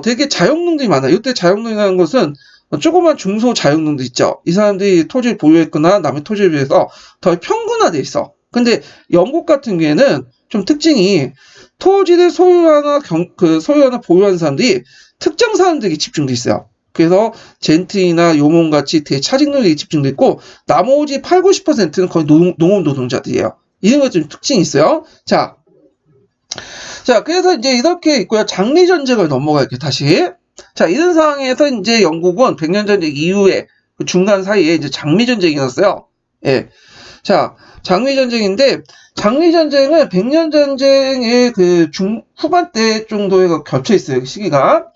되게 자영농들이 많아요. 이때 자영농이라는 것은 조그만 중소 자영농들 있죠. 이 사람들이 토지를 보유했거나 남의 토지에 비해서 더 평균화돼 있어. 근데 영국 같은 경우에는 좀 특징이 토지를 소유하나 보유하는 사람들이 특정 사람들에게 집중돼 있어요. 그래서 젠트리나 요몬같이 대차직농에게 집중돼 있고 나머지 80~90%는 거의 농업 노동자들이에요. 이런 것 좀 특징이 있어요. 자, 그래서 이제 이렇게 있고요. 장미전쟁을 넘어갈게요. 다시. 자, 이런 상황에서 이제 영국은 백년전쟁 이후에 그 중간 사이에 이제 장미전쟁이 났어요. 예. 자, 장미전쟁인데 장미전쟁은 백년전쟁의 그 후반때 정도에 겹쳐 있어요. 시기가.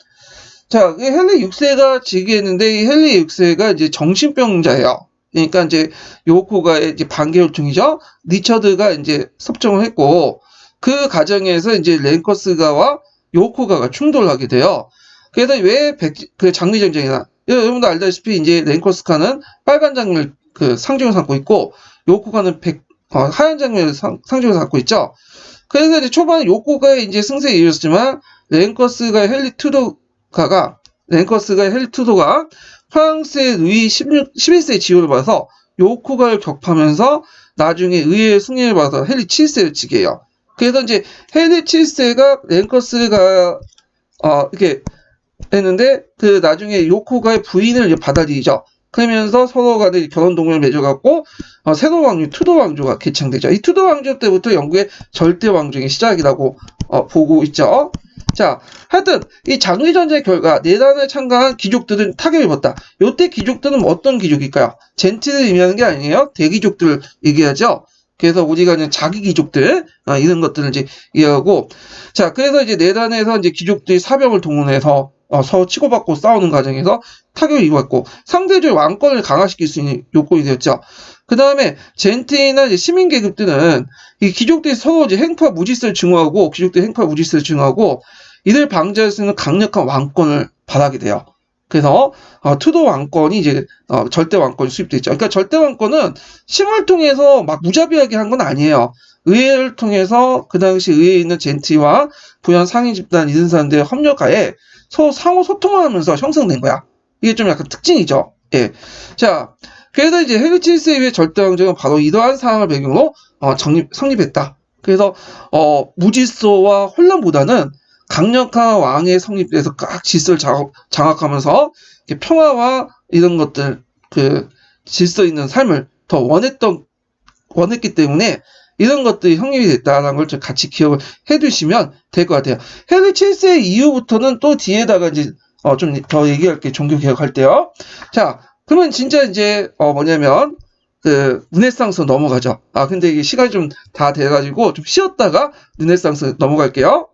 자, 헨리 6세가 즉위했는데 이 헨리 6세가 이제 정신병자예요. 그러니까 이제 요코가의 이제 반개혈통이죠. 리처드가 이제 섭정을 했고 그 과정에서 이제 랭커스가와 요코가가 충돌을 하게 돼요. 그래서 왜 그 장미전쟁이나 여러분도 알다시피 이제 랭커스카는 빨간 장미를 그 상징으로 삼고 있고 요코가는 하얀 장미를 상징으로 삼고 있죠. 그래서 이제 초반에 요코가의 이제 승세에 이르렀지만 랭커스가 헨리 투도가 프랑스의 루이 11세의 지원을 받아서 요코가를 격파하면서 나중에 의회의 승리를 받아서 헨리 7세를 즉위해요. 그래서 이제 헤르 7세가 랭커스가 이렇게 했는데 그 나중에 요코가의 부인을 받아들이죠. 그러면서 서로 간에 결혼 동맹을 맺어갖고 세도 왕조, 투도 왕조가 개창되죠. 이 투도 왕조 때부터 영국의 절대 왕정의 시작이라고 보고 있죠. 자, 하여튼 이 장기전쟁 결과 내란에 참가한 귀족들은 타격을 입었다. 요때 귀족들은 어떤 귀족일까요? 젠틀을 의미하는 게 아니에요. 대귀족들 얘기하죠. 그래서 우리가 그냥 자기 귀족들 이런 것들을 이제 이해하고, 자, 그래서 이제 내란에서 이제 귀족들이 사병을 동원해서 서로 치고받고 싸우는 과정에서 타격을 입었고 상대적으로 왕권을 강화시킬 수 있는 요건이 되었죠. 그 다음에 젠틀이나 이제 시민 계급들은 이 귀족들이 서로 이제 행파 무질서를 증오하고 귀족들이 행파 무질서를 증오하고 이를 방지할 수 있는 강력한 왕권을 바라게 돼요. 그래서 투도 왕권이 이제 절대 왕권이 수립됐죠. 그러니까 절대 왕권은 심을 통해서 막 무자비하게 한 건 아니에요. 의회를 통해서 그 당시 의회에 있는 젠티와 부연 상인 집단 이런 사람들의 협력하에 서로 상호 소통을 하면서 형성된 거야. 이게 좀 약간 특징이죠. 예. 자, 그래서 이제 헤르 7세의 절대 왕정은 바로 이러한 상황을 배경으로 성립했다. 그래서 무질서와 혼란보다는 강력한 왕의 성립에서 각 질서를 장악하면서 평화와 이런 것들 그 질서 있는 삶을 더 원했기 때문에 이런 것들이 성립이 됐다는 걸 좀 같이 기억을 해두시면 될 것 같아요. 헤르 7세 이후부터는 또 뒤에다가 이제 좀 더 얘기할게 종교 개혁할 때요. 자, 그러면 진짜 이제 뭐냐면 그 르네상스 넘어가죠. 근데 이게 시간이 좀 다 돼가지고 좀 쉬었다가 르네상스 넘어갈게요.